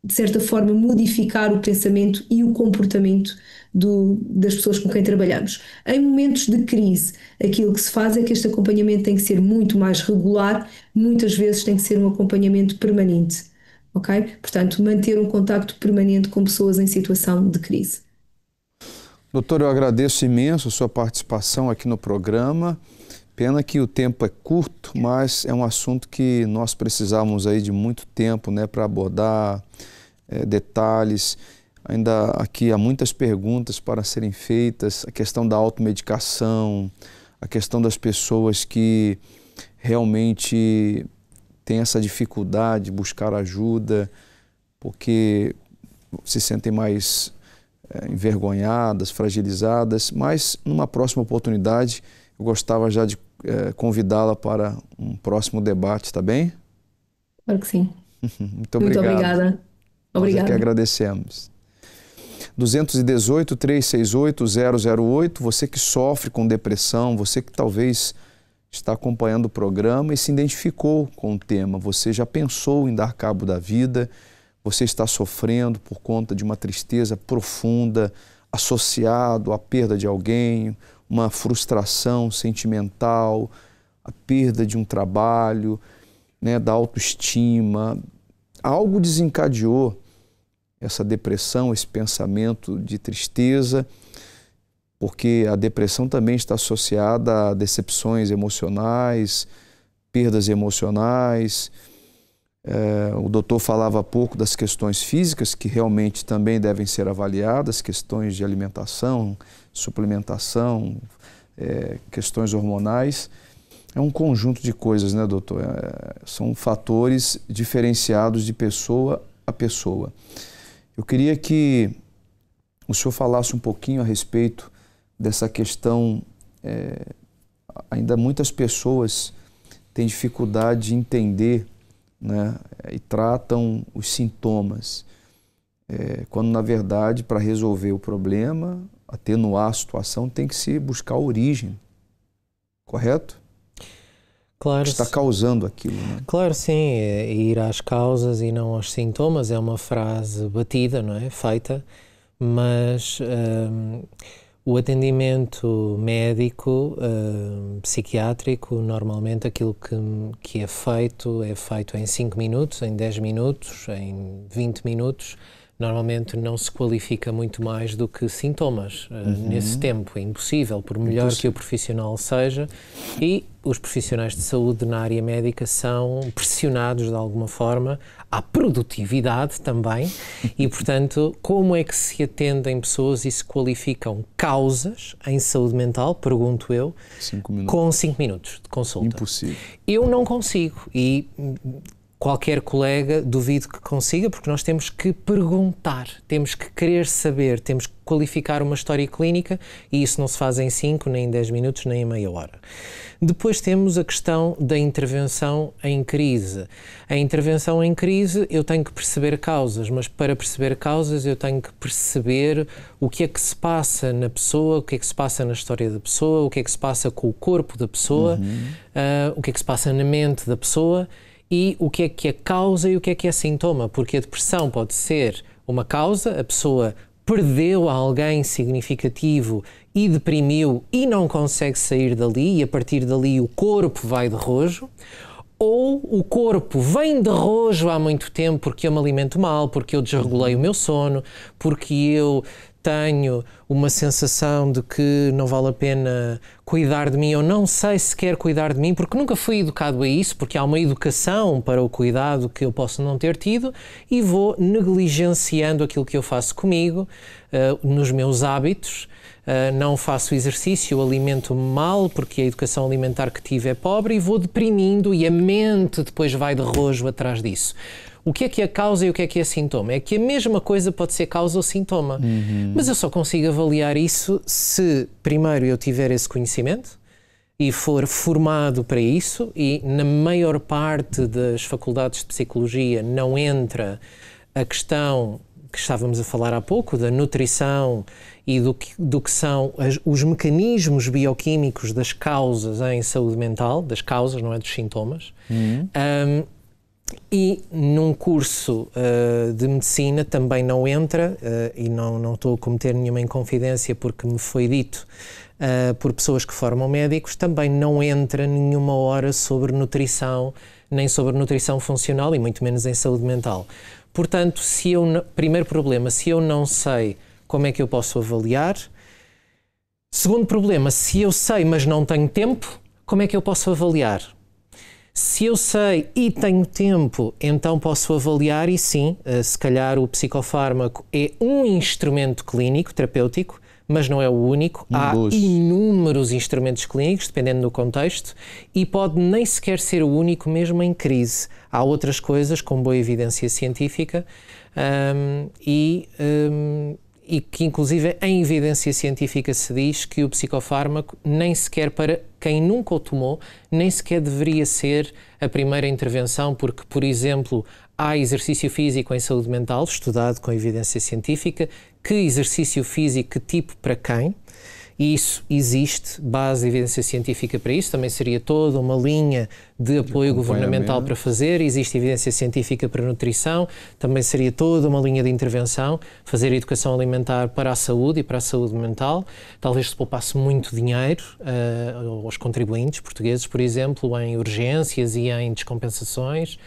de certa forma, modificar o pensamento e o comportamento das pessoas com quem trabalhamos. Em momentos de crise, aquilo que se faz é que este acompanhamento tem que ser muito mais regular, muitas vezes tem que ser um acompanhamento permanente. Okay? Portanto, manter um contacto permanente com pessoas em situação de crise. Doutor, eu agradeço imenso a sua participação aqui no programa. Pena que o tempo é curto, mas é um assunto que nós precisamos aí de muito tempo, né, para abordar detalhes. Ainda aqui há muitas perguntas para serem feitas, a questão da automedicação, a questão das pessoas que realmente têm essa dificuldade de buscar ajuda, porque se sentem mais envergonhadas, fragilizadas, mas numa próxima oportunidade eu gostava já de convidá-la para um próximo debate, tá bem? Claro que sim. Muito obrigado. Muito obrigada. Nós é que agradecemos. 218-368-008, você que sofre com depressão, você que talvez está acompanhando o programa e se identificou com o tema, você já pensou em dar cabo da vida, você está sofrendo por conta de uma tristeza profunda, associado à perda de alguém, uma frustração sentimental, a perda de um trabalho, né, da autoestima. Algo desencadeou essa depressão, esse pensamento de tristeza, porque a depressão também está associada a decepções emocionais, perdas emocionais. O doutor falava há pouco das questões físicas, que realmente também devem ser avaliadas, questões de alimentação, suplementação, questões hormonais. É um conjunto de coisas, né, doutor? São fatores diferenciados de pessoa a pessoa. Eu queria que o senhor falasse um pouquinho a respeito dessa questão. Ainda muitas pessoas têm dificuldade de entender, né, e tratam os sintomas, quando na verdade para resolver o problema, atenuar a situação, tem que se buscar a origem, correto? Claro. Que está causando aquilo, né? Claro, sim, ir às causas e não aos sintomas é uma frase batida, não é? Feita, mas o atendimento médico, psiquiátrico, normalmente aquilo que é feito em 5 minutos, em 10 minutos, em 20 minutos. Normalmente não se qualifica muito mais do que sintomas nesse tempo. É impossível, por melhor que o profissional seja, e os profissionais de saúde na área médica são pressionados de alguma forma à produtividade também e, portanto, como é que se atendem pessoas e se qualificam causas em saúde mental, pergunto eu, 5 minutos. Com 5 minutos de consulta? Impossível. Eu não consigo e qualquer colega duvido que consiga, porque nós temos que perguntar, temos que querer saber, temos que qualificar uma história clínica e isso não se faz em 5, nem em 10 minutos, nem em meia hora. Depois temos a questão da intervenção em crise. A intervenção em crise eu tenho que perceber causas, mas para perceber causas eu tenho que perceber o que é que se passa na pessoa, o que é que se passa na história da pessoa, o que é que se passa com o corpo da pessoa, o que é que se passa na mente da pessoa, e o que é causa e o que é sintoma, porque a depressão pode ser uma causa, a pessoa perdeu alguém significativo e deprimiu e não consegue sair dali e a partir dali o corpo vai de rojo, ou o corpo vem de rojo há muito tempo porque eu me alimento mal, porque eu desregulei o meu sono, porque eu tenho uma sensação de que não vale a pena cuidar de mim, eu não sei se quero cuidar de mim, porque nunca fui educado a isso, porque há uma educação para o cuidado que eu posso não ter tido e vou negligenciando aquilo que eu faço comigo, nos meus hábitos, não faço exercício, alimento-me mal porque a educação alimentar que tive é pobre e vou deprimindo e a mente depois vai de rojo atrás disso. O que é causa e o que é sintoma? É que a mesma coisa pode ser causa ou sintoma, mas eu só consigo avaliar isso se primeiro eu tiver esse conhecimento e for formado para isso, e na maior parte das faculdades de psicologia não entra a questão que estávamos a falar há pouco, da nutrição e do que são os mecanismos bioquímicos das causas em saúde mental, das causas, não é dos sintomas. E num curso de medicina também não entra, e não estou a cometer nenhuma inconfidência porque me foi dito por pessoas que formam médicos, também não entra nenhuma hora sobre nutrição, nem sobre nutrição funcional e muito menos em saúde mental. Portanto, primeiro problema, se eu não sei como é que eu posso avaliar. Segundo problema, se eu sei mas não tenho tempo, Como é que eu posso avaliar? Se eu sei e tenho tempo, então posso avaliar e sim, se calhar o psicofármaco é um instrumento clínico, terapêutico, mas não é o único. Há inúmeros instrumentos clínicos, dependendo do contexto, e pode nem sequer ser o único mesmo em crise. Há outras coisas com boa evidência científica e que inclusive em evidência científica se diz que o psicofármaco nem sequer para quem nunca o tomou, nem sequer deveria ser a primeira intervenção, porque, por exemplo, há exercício físico em saúde mental, estudado com evidência científica, que exercício físico, que tipo, para quem, e isso existe, base de evidência científica para isso, também seria toda uma linha de apoio governamental para fazer, existe evidência científica para nutrição, também seria toda uma linha de intervenção, fazer educação alimentar para a saúde e para a saúde mental, talvez se poupasse muito dinheiro aos contribuintes portugueses, por exemplo, em urgências e em descompensações,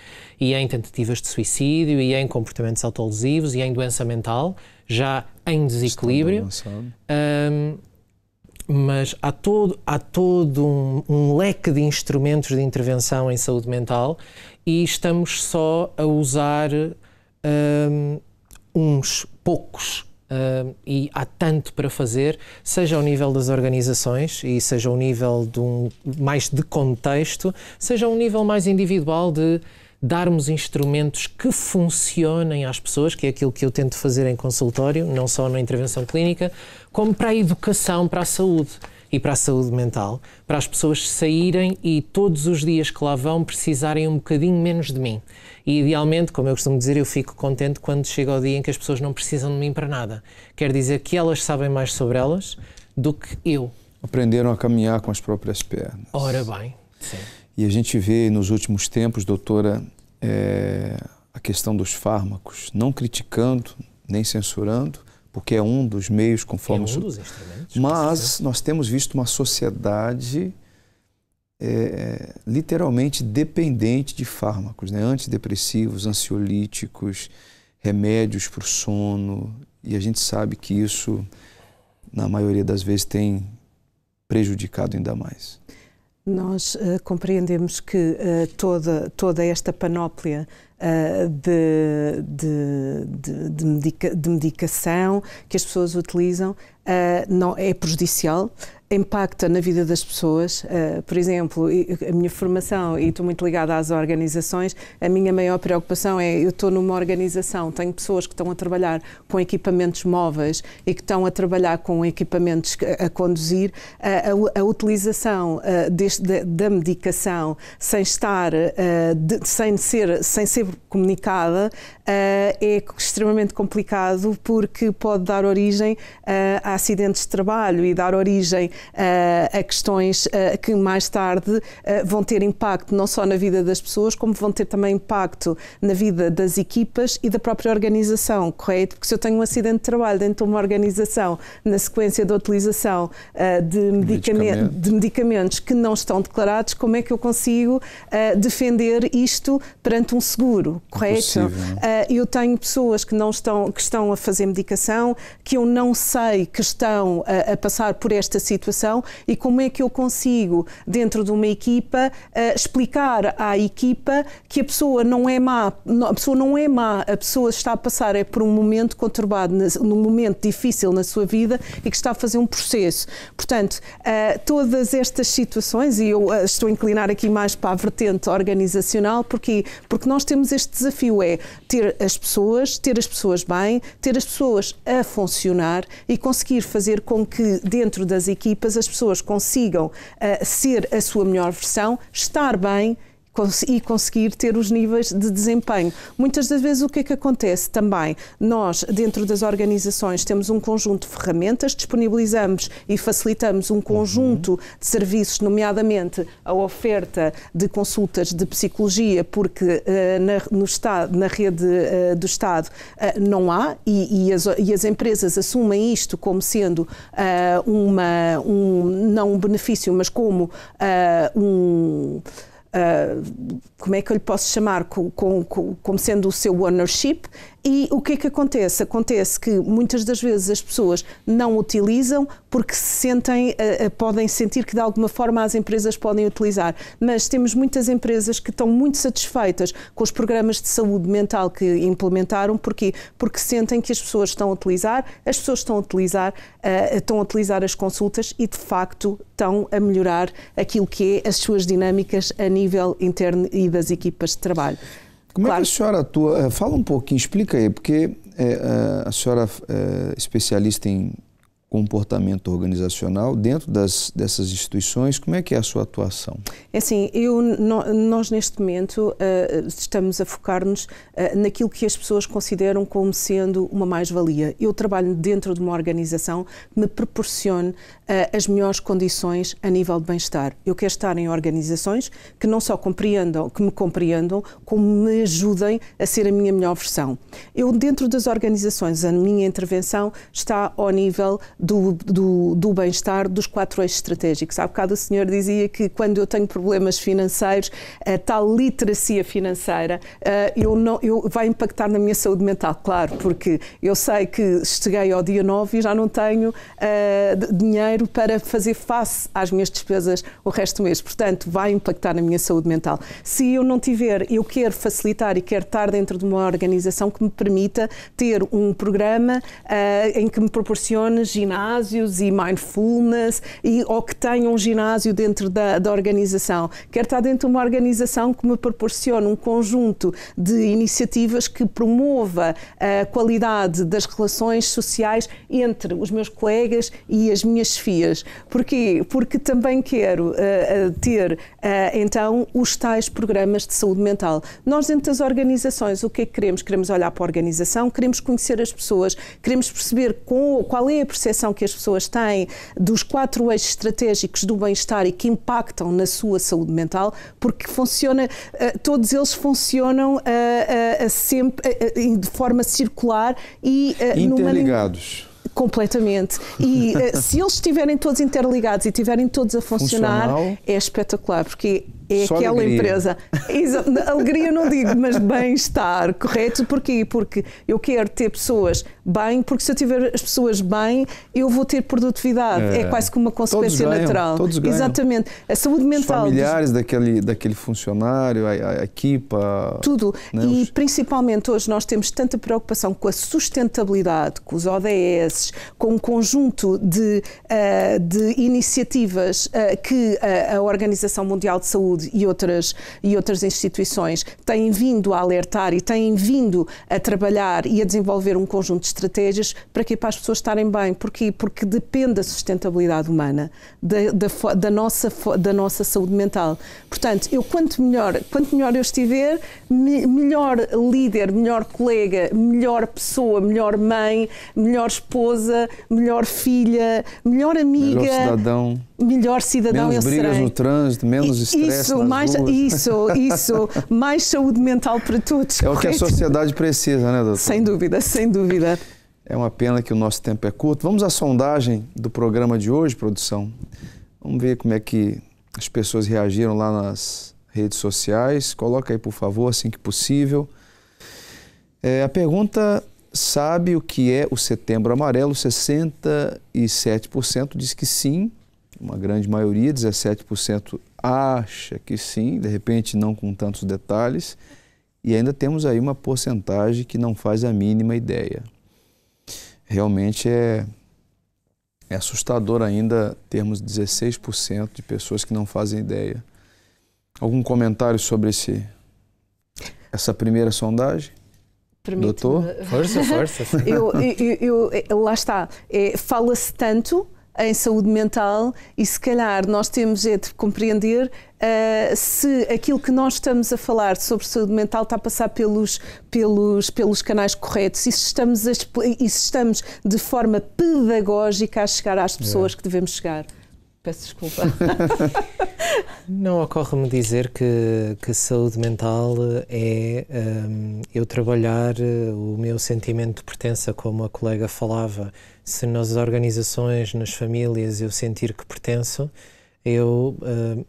e em tentativas de suicídio, e em comportamentos autolesivos, e em doença mental, já em desequilíbrio. Mas há todo um leque de instrumentos de intervenção em saúde mental e estamos só a usar uns poucos e há tanto para fazer, seja ao nível das organizações e seja ao nível mais de contexto, seja ao nível mais individual de darmos instrumentos que funcionem às pessoas, que é aquilo que eu tento fazer em consultório, não só na intervenção clínica, como para a educação, para a saúde e para a saúde mental, para as pessoas saírem e todos os dias que lá vão precisarem um bocadinho menos de mim. E idealmente, como eu costumo dizer, eu fico contente quando chega o dia em que as pessoas não precisam de mim para nada. Quer dizer que elas sabem mais sobre elas do que eu. Aprenderam a caminhar com as próprias pernas. Ora bem, sim. E a gente vê nos últimos tempos, doutora, a questão dos fármacos, não criticando nem censurando, porque é um dos meios, conforme... É um dos instrumentos. Mas nós temos visto uma sociedade literalmente dependente de fármacos, né? Antidepressivos, ansiolíticos, remédios para o sono, e a gente sabe que isso, na maioria das vezes, tem prejudicado ainda mais. Nós compreendemos que toda esta panóplia de medicação que as pessoas utilizam não é prejudicial, impacta na vida das pessoas. Por exemplo, a minha formação, e estou muito ligada às organizações, a minha maior preocupação é, eu estou numa organização, tenho pessoas que estão a trabalhar com equipamentos móveis e que estão a trabalhar com equipamentos a conduzir, a utilização da medicação sem ser comunicada é extremamente complicado, porque pode dar origem a acidentes de trabalho e dar origem a questões que mais tarde vão ter impacto não só na vida das pessoas, como vão ter também impacto na vida das equipas e da própria organização, correto? Porque se eu tenho um acidente de trabalho dentro de uma organização, na sequência da utilização de medicamentos que não estão declarados, como é que eu consigo defender isto perante um seguro, correto? Eu tenho pessoas que estão a fazer medicação, que eu não sei que estão a passar por esta situação, e como é que eu consigo, dentro de uma equipa, explicar à equipa que a pessoa não é má, a pessoa está a passar por um momento conturbado, num momento difícil na sua vida e que está a fazer um processo. Portanto, todas estas situações, e eu estou a inclinar aqui mais para a vertente organizacional, porque nós temos este desafio, ter as pessoas bem, ter as pessoas a funcionar e conseguir fazer com que dentro das equipas as pessoas consigam ser a sua melhor versão, estar bem e conseguir ter os níveis de desempenho. Muitas das vezes o que é que acontece também? Nós, dentro das organizações, temos um conjunto de ferramentas, disponibilizamos e facilitamos um conjunto de serviços, nomeadamente a oferta de consultas de psicologia, porque na rede do Estado não há, e as empresas assumem isto como sendo não um benefício, mas como como é que eu lhe posso chamar, como sendo o seu ownership, E o que é que acontece? Acontece que muitas das vezes as pessoas não utilizam porque podem sentir que de alguma forma as empresas podem utilizar. Mas temos muitas empresas que estão muito satisfeitas com os programas de saúde mental que implementaram. Porquê? Porque sentem que as pessoas estão a utilizar, estão a utilizar as consultas e de facto estão a melhorar aquilo que é as suas dinâmicas a nível interno e das equipas de trabalho. Como é que a senhora atua? Fala um pouquinho, explica aí, porque a senhora é especialista em comportamento organizacional dentro dessas instituições. Como é que é a sua atuação? É assim, nós neste momento estamos a focar-nos naquilo que as pessoas consideram como sendo uma mais-valia. Eu trabalho dentro de uma organização que me proporcione as melhores condições a nível de bem-estar. Eu quero estar em organizações que não só me compreendam, como me ajudem a ser a minha melhor versão. Eu, dentro das organizações, a minha intervenção está ao nível do bem-estar dos 4 eixos estratégicos. Há bocado o senhor dizia que quando eu tenho problemas financeiros, a tal literacia financeira vai impactar na minha saúde mental, claro, porque eu sei que cheguei ao dia 9 e já não tenho dinheiro para fazer face às minhas despesas o resto do mês. Portanto, vai impactar na minha saúde mental. Se eu não tiver, eu quero facilitar e quero estar dentro de uma organização que me permita ter um programa em que me proporcione ginásios e mindfulness ou que tenha um ginásio dentro da organização. Quero estar dentro de uma organização que me proporcione um conjunto de iniciativas que promova a qualidade das relações sociais entre os meus colegas e as minhas chefias. Porquê? Porque também quero ter, então, os tais programas de saúde mental. Nós, dentro das organizações, o que é que queremos? Queremos olhar para a organização, queremos conhecer as pessoas, queremos perceber qual é a percepção que as pessoas têm dos 4 eixos estratégicos do bem-estar e que impactam na sua saúde mental, porque todos eles funcionam sempre de forma circular e interligados. Completamente. E se eles estiverem todos interligados e estiverem todos a funcionar, é espetacular, porque é só aquela alegria. Empresa. Alegria não digo, mas bem-estar, correto? Porquê? Porque eu quero ter pessoas bem, porque se eu tiver as pessoas bem, eu vou ter produtividade. É quase como uma consequência natural. Todos ganham. Exatamente. A saúde mental. Os familiares daquele funcionário, a equipa. Tudo. Né? E principalmente hoje nós temos tanta preocupação com a sustentabilidade, com os ODS, com um conjunto de iniciativas que a Organização Mundial de Saúde e outras instituições têm vindo a alertar e têm vindo a trabalhar e a desenvolver um conjunto de estratégias para as pessoas estarem bem. Porquê? Porque depende da sustentabilidade humana, da nossa saúde mental. Portanto, quanto melhor eu estiver, melhor líder, melhor colega, melhor pessoa, melhor mãe, melhor esposa, melhor filha, melhor amiga, melhor cidadão menos brigas no trânsito, menos estresse nas ruas. Isso, mais saúde mental para todos. É o que a sociedade precisa, né, doutor? Sem dúvida, sem dúvida. É uma pena que o nosso tempo é curto. Vamos à sondagem do programa de hoje, produção. Vamos ver como é que as pessoas reagiram lá nas redes sociais. Coloca aí, por favor, assim que possível. A pergunta: sabe o que é o Setembro Amarelo? 67% diz que sim. Uma grande maioria, 17%, acha que sim, de repente não com tantos detalhes, e ainda temos aí uma porcentagem que não faz a mínima ideia. Realmente é assustador ainda termos 16% de pessoas que não fazem ideia. Algum comentário sobre essa primeira sondagem? Doutor? Força. Lá está, fala-se tanto em saúde mental e se calhar nós temos de compreender se aquilo que nós estamos a falar sobre saúde mental está a passar pelos canais corretos e se estamos de forma pedagógica a chegar às pessoas que devemos chegar. Peço desculpa. Não ocorre-me dizer que saúde mental é eu trabalhar o meu sentimento de pertença, como a colega falava. Se nas organizações, nas famílias, eu sentir que pertenço, Eu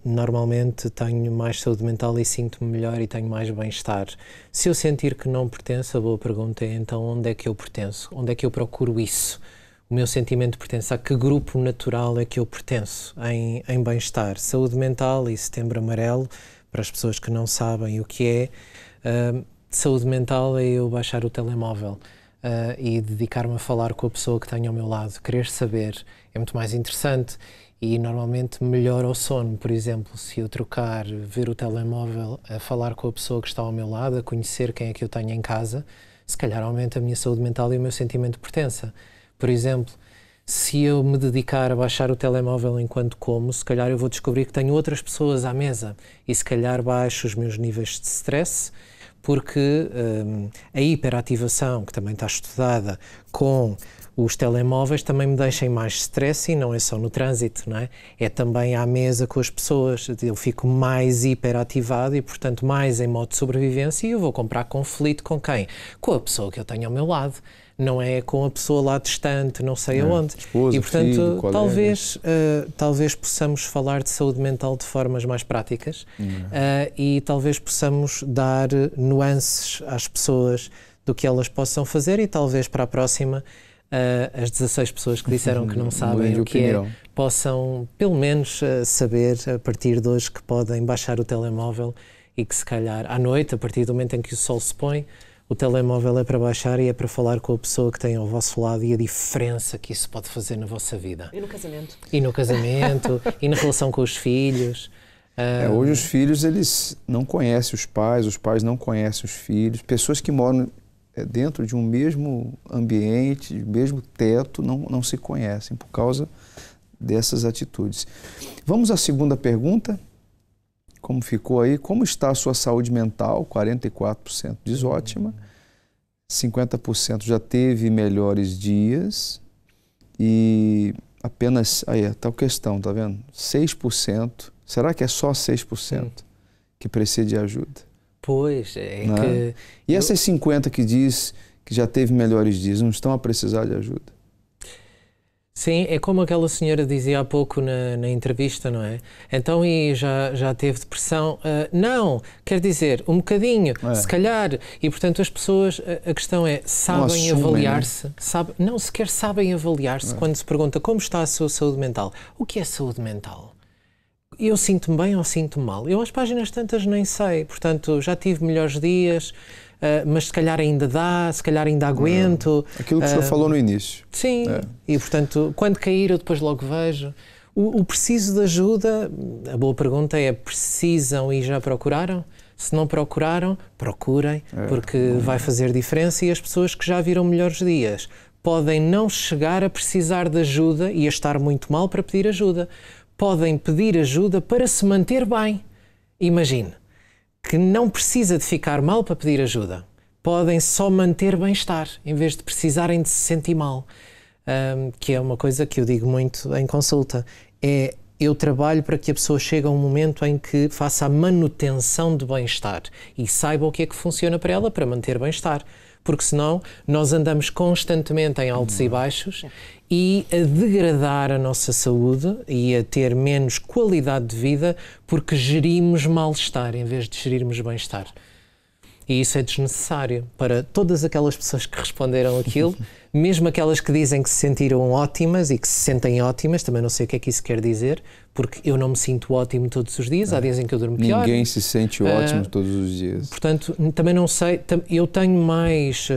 normalmente tenho mais saúde mental e sinto-me melhor e tenho mais bem-estar. Se eu sentir que não pertenço, a boa pergunta é então onde é que eu pertenço? Onde é que eu procuro isso? O meu sentimento de pertença, a que grupo natural é que eu pertenço em bem-estar? Saúde mental e Setembro Amarelo, para as pessoas que não sabem o que é, saúde mental é eu baixar o telemóvel e dedicar-me a falar com a pessoa que tenho ao meu lado. Querer saber é muito mais interessante e normalmente melhora o sono. Por exemplo, se eu trocar, ver o telemóvel, a falar com a pessoa que está ao meu lado, a conhecer quem é que eu tenho em casa, se calhar aumenta a minha saúde mental e o meu sentimento de pertença. Por exemplo, se eu me dedicar a baixar o telemóvel enquanto como, se calhar eu vou descobrir que tenho outras pessoas à mesa e se calhar baixo os meus níveis de stress, porque a hiperativação, que também está estudada com os telemóveis, também me deixa em mais stress e não é só no trânsito, não é? É também à mesa com as pessoas. Eu fico mais hiperativado e, portanto, mais em modo de sobrevivência e eu vou comprar conflito com quem? Com a pessoa que eu tenho ao meu lado. Não é com a pessoa lá distante, não sei aonde. Esposa, e, portanto, filho, talvez possamos falar de saúde mental de formas mais práticas e talvez possamos dar nuances às pessoas do que elas possam fazer e talvez para a próxima as 16 pessoas que disseram que não sabem o que é, possam pelo menos saber a partir de hoje que podem baixar o telemóvel e que se calhar à noite, a partir do momento em que o sol se põe, o telemóvel é para baixar e é para falar com a pessoa que tem ao vosso lado e a diferença que isso pode fazer na vossa vida. E no casamento. E no casamento, e na relação com os filhos. Hoje os filhos, eles não conhecem os pais não conhecem os filhos. Pessoas que moram dentro de um mesmo ambiente, mesmo teto, não se conhecem por causa dessas atitudes. Vamos à segunda pergunta. Como ficou aí? Como está a sua saúde mental? 44% diz ótima, 50% já teve melhores dias e apenas, aí está a questão, tá vendo? 6%, será que é só 6% que precisa de ajuda? Pois, que... E essas 50% que diz que já teve melhores dias, não estão a precisar de ajuda? Sim, é como aquela senhora dizia há pouco na entrevista, não é? Então, e já teve depressão? Não, quer dizer, um bocadinho, se calhar. E, portanto, as pessoas, a questão é, sabem avaliar-se? Não sequer sabem avaliar-se quando se pergunta como está a sua saúde mental. O que é saúde mental? Eu sinto-me bem ou sinto-me mal? Eu às páginas tantas nem sei, portanto, já tive melhores dias... mas se calhar ainda dá, se calhar ainda aguento. Aquilo que o senhor falou no início. Sim, e portanto, quando cair eu depois logo vejo. O preciso de ajuda, a boa pergunta é, precisam e já procuraram? Se não procuraram, procurem, porque vai fazer diferença e as pessoas que já viram melhores dias podem não chegar a precisar de ajuda e a estar muito mal para pedir ajuda. Podem pedir ajuda para se manter bem. Imagine que não precisa de ficar mal para pedir ajuda. Podem só manter bem-estar, em vez de precisarem de se sentir mal. Que é uma coisa que eu digo muito em consulta. Eu trabalho para que a pessoa chegue a um momento em que faça a manutenção de bem-estar e saiba o que é que funciona para ela para manter bem-estar. Porque senão nós andamos constantemente em altos e baixos e a degradar a nossa saúde e a ter menos qualidade de vida porque gerimos mal-estar em vez de gerirmos bem-estar. E isso é desnecessário para todas aquelas pessoas que responderam aquilo, mesmo aquelas que dizem que se sentiram ótimas e que se sentem ótimas, também não sei o que é que isso quer dizer, porque eu não me sinto ótimo todos os dias, há dias em que eu durmo pior. Ninguém se sente ótimo todos os dias. Portanto, também não sei, eu tenho mais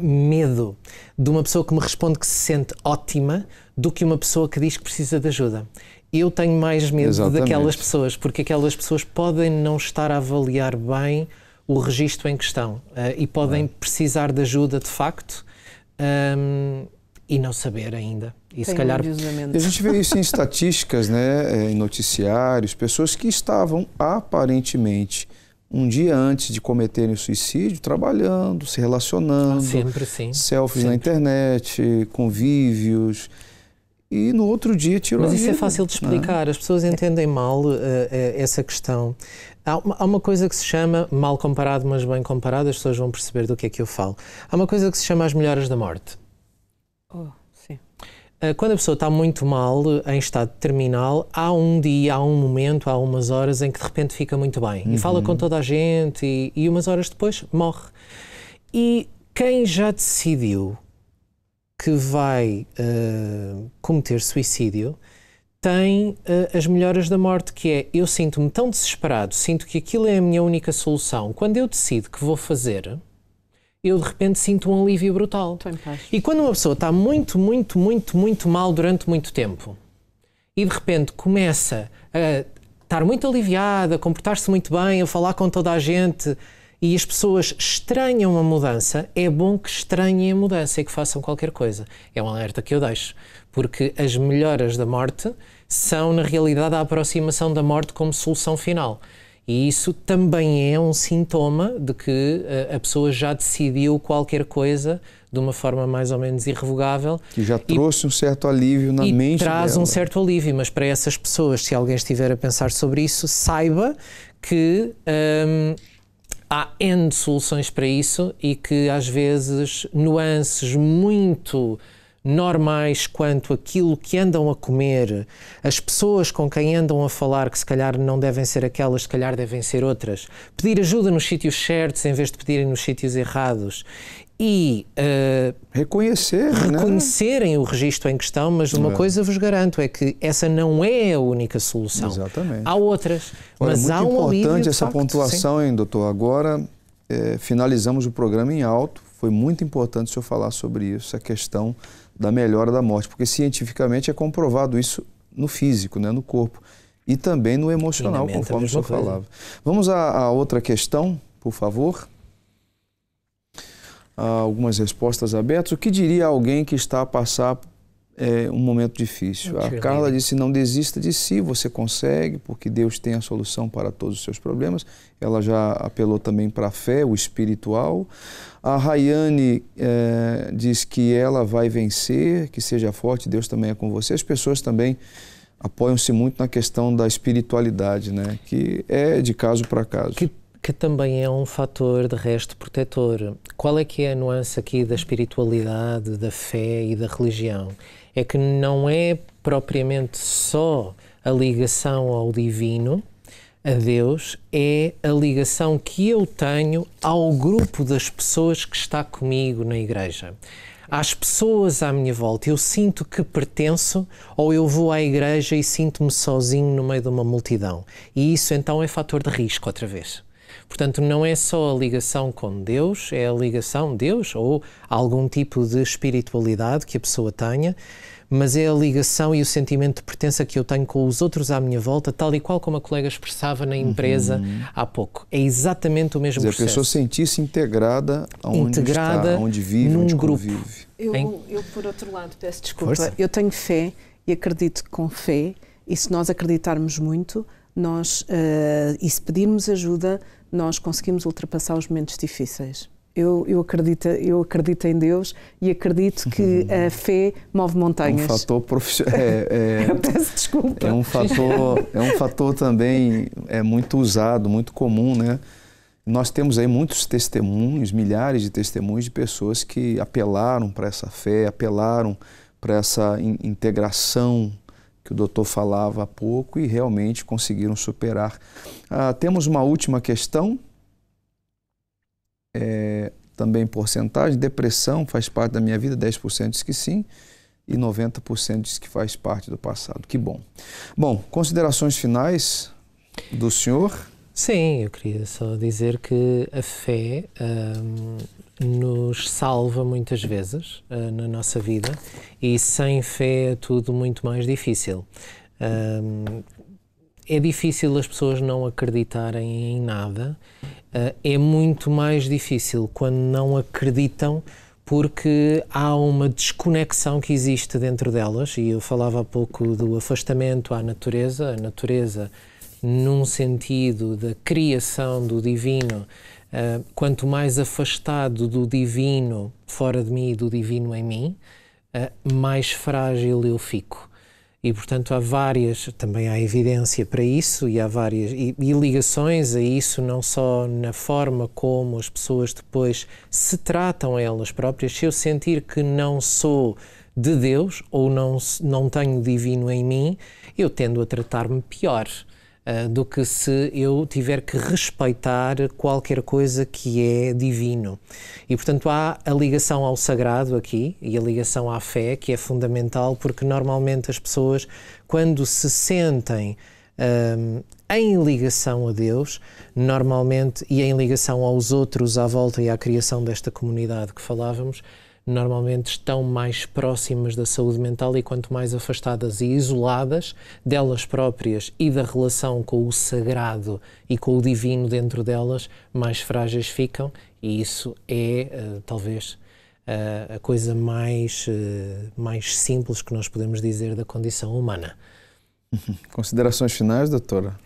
medo de uma pessoa que me responde que se sente ótima do que uma pessoa que diz que precisa de ajuda. Eu tenho mais medo daquelas pessoas, porque aquelas pessoas podem não estar a avaliar bem o registro em questão e podem precisar de ajuda de facto e não saber ainda. E se calhar... A gente vê isso em estatísticas, né, em noticiários, pessoas que estavam aparentemente um dia antes de cometerem o suicídio, trabalhando, se relacionando, sempre, sim. Selfies na internet, convívios, e no outro dia tirou a vida. Mas isso é fácil de explicar, as pessoas entendem mal essa questão. Há uma coisa que se chama, mal comparado mas bem comparado, as pessoas vão perceber do que é que eu falo. Há uma coisa que se chama as melhoras da morte. Sim. Quando a pessoa está muito mal, em estado terminal, há um dia, há um momento, há umas horas em que de repente fica muito bem e fala com toda a gente e umas horas depois morre. E quem já decidiu que vai cometer suicídio tem as melhoras da morte, que é: eu sinto-me tão desesperado, sinto que aquilo é a minha única solução. Quando eu decido que vou fazer, eu de repente sinto um alívio brutal. E quando uma pessoa está muito mal durante muito tempo e de repente começa a estar muito aliviada, a comportar-se muito bem, a falar com toda a gente, e as pessoas estranham a mudança, é bom que estranhem a mudança e que façam qualquer coisa. É um alerta que eu deixo, porque as melhoras da morte são, na realidade, a aproximação da morte como solução final. E isso também é um sintoma de que a pessoa já decidiu qualquer coisa de uma forma mais ou menos irrevogável. Que já trouxe um certo alívio na mente dela. Traz um certo alívio, mas para essas pessoas, se alguém estiver a pensar sobre isso, saiba que há N soluções para isso e que às vezes nuances muito normais quanto aquilo que andam a comer, as pessoas com quem andam a falar, que se calhar não devem ser aquelas, se calhar devem ser outras, pedir ajuda nos sítios certos em vez de pedirem nos sítios errados e reconhecerem o registro em questão, mas uma coisa vos garanto é que essa não é a única solução. Exatamente. Há outras, mas há um alívio. Muito importante essa facto, pontuação, hein, doutor? Agora finalizamos o programa em alto. Foi muito importante o senhor falar sobre isso, a questão da melhora da morte, porque cientificamente é comprovado isso no físico, né, no corpo, e também no emocional, conforme o senhor falava. Vamos à outra questão, por favor. Algumas respostas abertas. O que diria alguém que está a passar um momento difícil? A Carla disse: não desista de si, você consegue, porque Deus tem a solução para todos os seus problemas. Ela já apelou também para a fé, o espiritual. A Rayane diz que ela vai vencer, que seja forte, Deus também é com você. As pessoas também apoiam-se muito na questão da espiritualidade, né? Que é de caso para caso. Que também é um fator, de resto, protetor. Qual é que é a nuance aqui da espiritualidade, da fé e da religião? É que não é propriamente só a ligação ao divino, a Deus, é a ligação que eu tenho ao grupo das pessoas que está comigo na igreja. Às pessoas à minha volta, eu sinto que pertenço, ou eu vou à igreja e sinto-me sozinho no meio de uma multidão. E isso então é fator de risco outra vez. Portanto, não é só a ligação com Deus, é a ligação Deus ou algum tipo de espiritualidade que a pessoa tenha, mas é a ligação e o sentimento de pertença que eu tenho com os outros à minha volta, tal e qual como a colega expressava na empresa há pouco. É exatamente o mesmo processo. A pessoa sentir-se integrada onde está, onde vive, onde convive. Eu, por outro lado, peço desculpa, eu tenho fé e acredito que com fé, e se nós acreditarmos muito, e se pedirmos ajuda, nós conseguimos ultrapassar os momentos difíceis. Eu acredito em Deus e acredito que a fé move montanhas. Um fator profissional. Peço desculpa. É um fator também muito usado, muito comum, né? Nós temos aí muitos testemunhos, milhares de testemunhos de pessoas que apelaram para essa fé, apelaram para essa integração que o doutor falava há pouco e realmente conseguiram superar. Temos uma última questão. Também porcentagem, depressão faz parte da minha vida, 10% diz que sim e 90% diz que faz parte do passado. Que bom. Bom, considerações finais do senhor? Sim, eu queria só dizer que a fé nos salva muitas vezes na nossa vida e sem fé é tudo muito mais difícil. É difícil as pessoas não acreditarem em nada. É muito mais difícil quando não acreditam porque há uma desconexão que existe dentro delas, e eu falava há pouco do afastamento à natureza, a natureza num sentido da criação do divino. Quanto mais afastado do divino fora de mim e do divino em mim, mais frágil eu fico. E, portanto, também há evidência para isso e há várias e ligações a isso, não só na forma como as pessoas depois se tratam a elas próprias. Se eu sentir que não sou de Deus ou não tenho divino em mim, eu tendo a tratar-me pior do que se eu tiver que respeitar qualquer coisa que é divino. E, portanto, há a ligação ao sagrado aqui e a ligação à fé, que é fundamental, porque normalmente as pessoas, quando se sentem em ligação a Deus, normalmente, e em ligação aos outros à volta e à criação desta comunidade que falávamos, normalmente estão mais próximas da saúde mental, e quanto mais afastadas e isoladas delas próprias e da relação com o sagrado e com o divino dentro delas, mais frágeis ficam, e isso é talvez a coisa mais simples que nós podemos dizer da condição humana. Considerações finais, doutora?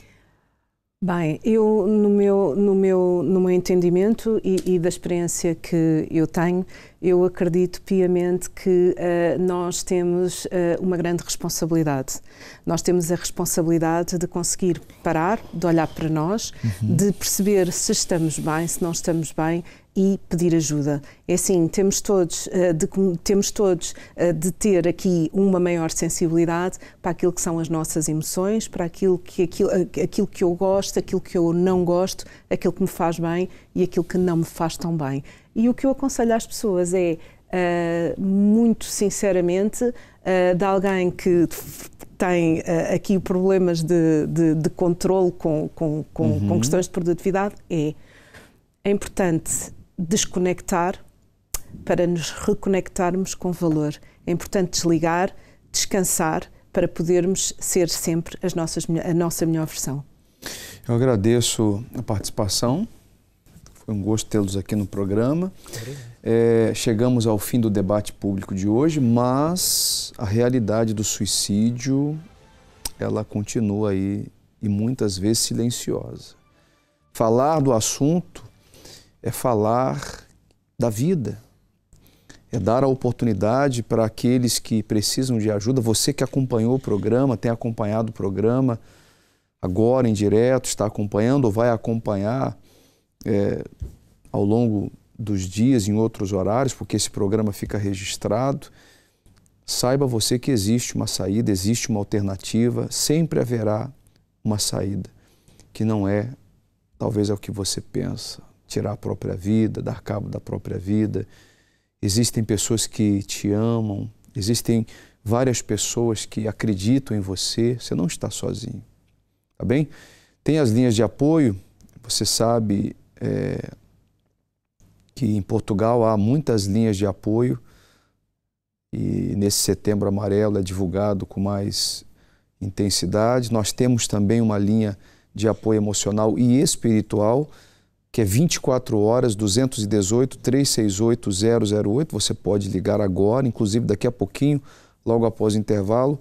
Bem, eu no meu entendimento e da experiência que eu tenho, eu acredito piamente que nós temos uma grande responsabilidade. Nós temos a responsabilidade de conseguir parar, de olhar para nós, de perceber se estamos bem, se não estamos bem, e pedir ajuda. É assim, temos todos de ter aqui uma maior sensibilidade para aquilo que são as nossas emoções, para aquilo que eu gosto, aquilo que eu não gosto, aquilo que me faz bem e aquilo que não me faz tão bem. E o que eu aconselho às pessoas é, muito sinceramente, de alguém que tem aqui problemas de controle com questões de produtividade, é importante desconectar para nos reconectarmos com valor. É importante desligar, descansar, para podermos ser sempre a nossa melhor versão. Eu agradeço a participação. Foi um gosto tê-los aqui no programa. Chegamos ao fim do debate público de hoje, mas a realidade do suicídio, ela continua aí e muitas vezes silenciosa. Falar do assunto é falar da vida, é dar a oportunidade para aqueles que precisam de ajuda. Você que acompanhou o programa, tem acompanhado o programa agora em direto, está acompanhando ou vai acompanhar ao longo dos dias, em outros horários, porque esse programa fica registrado. Saiba você que existe uma saída, existe uma alternativa, sempre haverá uma saída, que não é, talvez, é o que você pensa. Tirar a própria vida, dar cabo da própria vida. Existem pessoas que te amam, existem várias pessoas que acreditam em você, você não está sozinho, tá bem? Tem as linhas de apoio, você sabe que em Portugal há muitas linhas de apoio e nesse Setembro Amarelo é divulgado com mais intensidade. Nós temos também uma linha de apoio emocional e espiritual, que é 24 horas, 218-368-008. Você pode ligar agora, inclusive daqui a pouquinho, logo após o intervalo,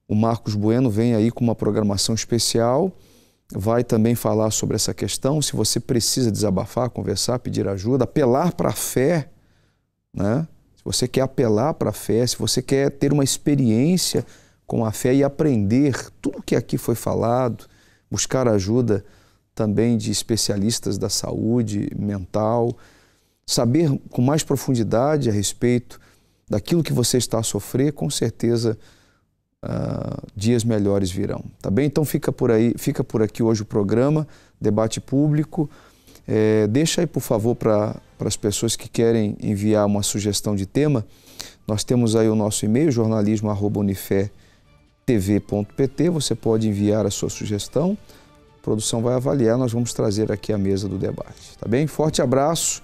o Marcos Bueno vem aí com uma programação especial, vai também falar sobre essa questão. Se você precisa desabafar, conversar, pedir ajuda, apelar para a fé, né? Se você quer apelar para a fé, se você quer ter uma experiência com a fé e aprender tudo o que aqui foi falado, buscar ajuda também de especialistas da saúde mental, saber com mais profundidade a respeito daquilo que você está a sofrer, com certeza dias melhores virão, tá bem? Então fica por aqui hoje o programa Debate Público. Deixa aí, por favor, para as pessoas que querem enviar uma sugestão de tema, nós temos aí o nosso e-mail, jornalismo@unifetv.pt, você pode enviar a sua sugestão. A produção vai avaliar, nós vamos trazer aqui à mesa do debate, tá bem? Forte abraço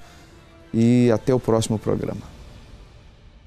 e até o próximo programa.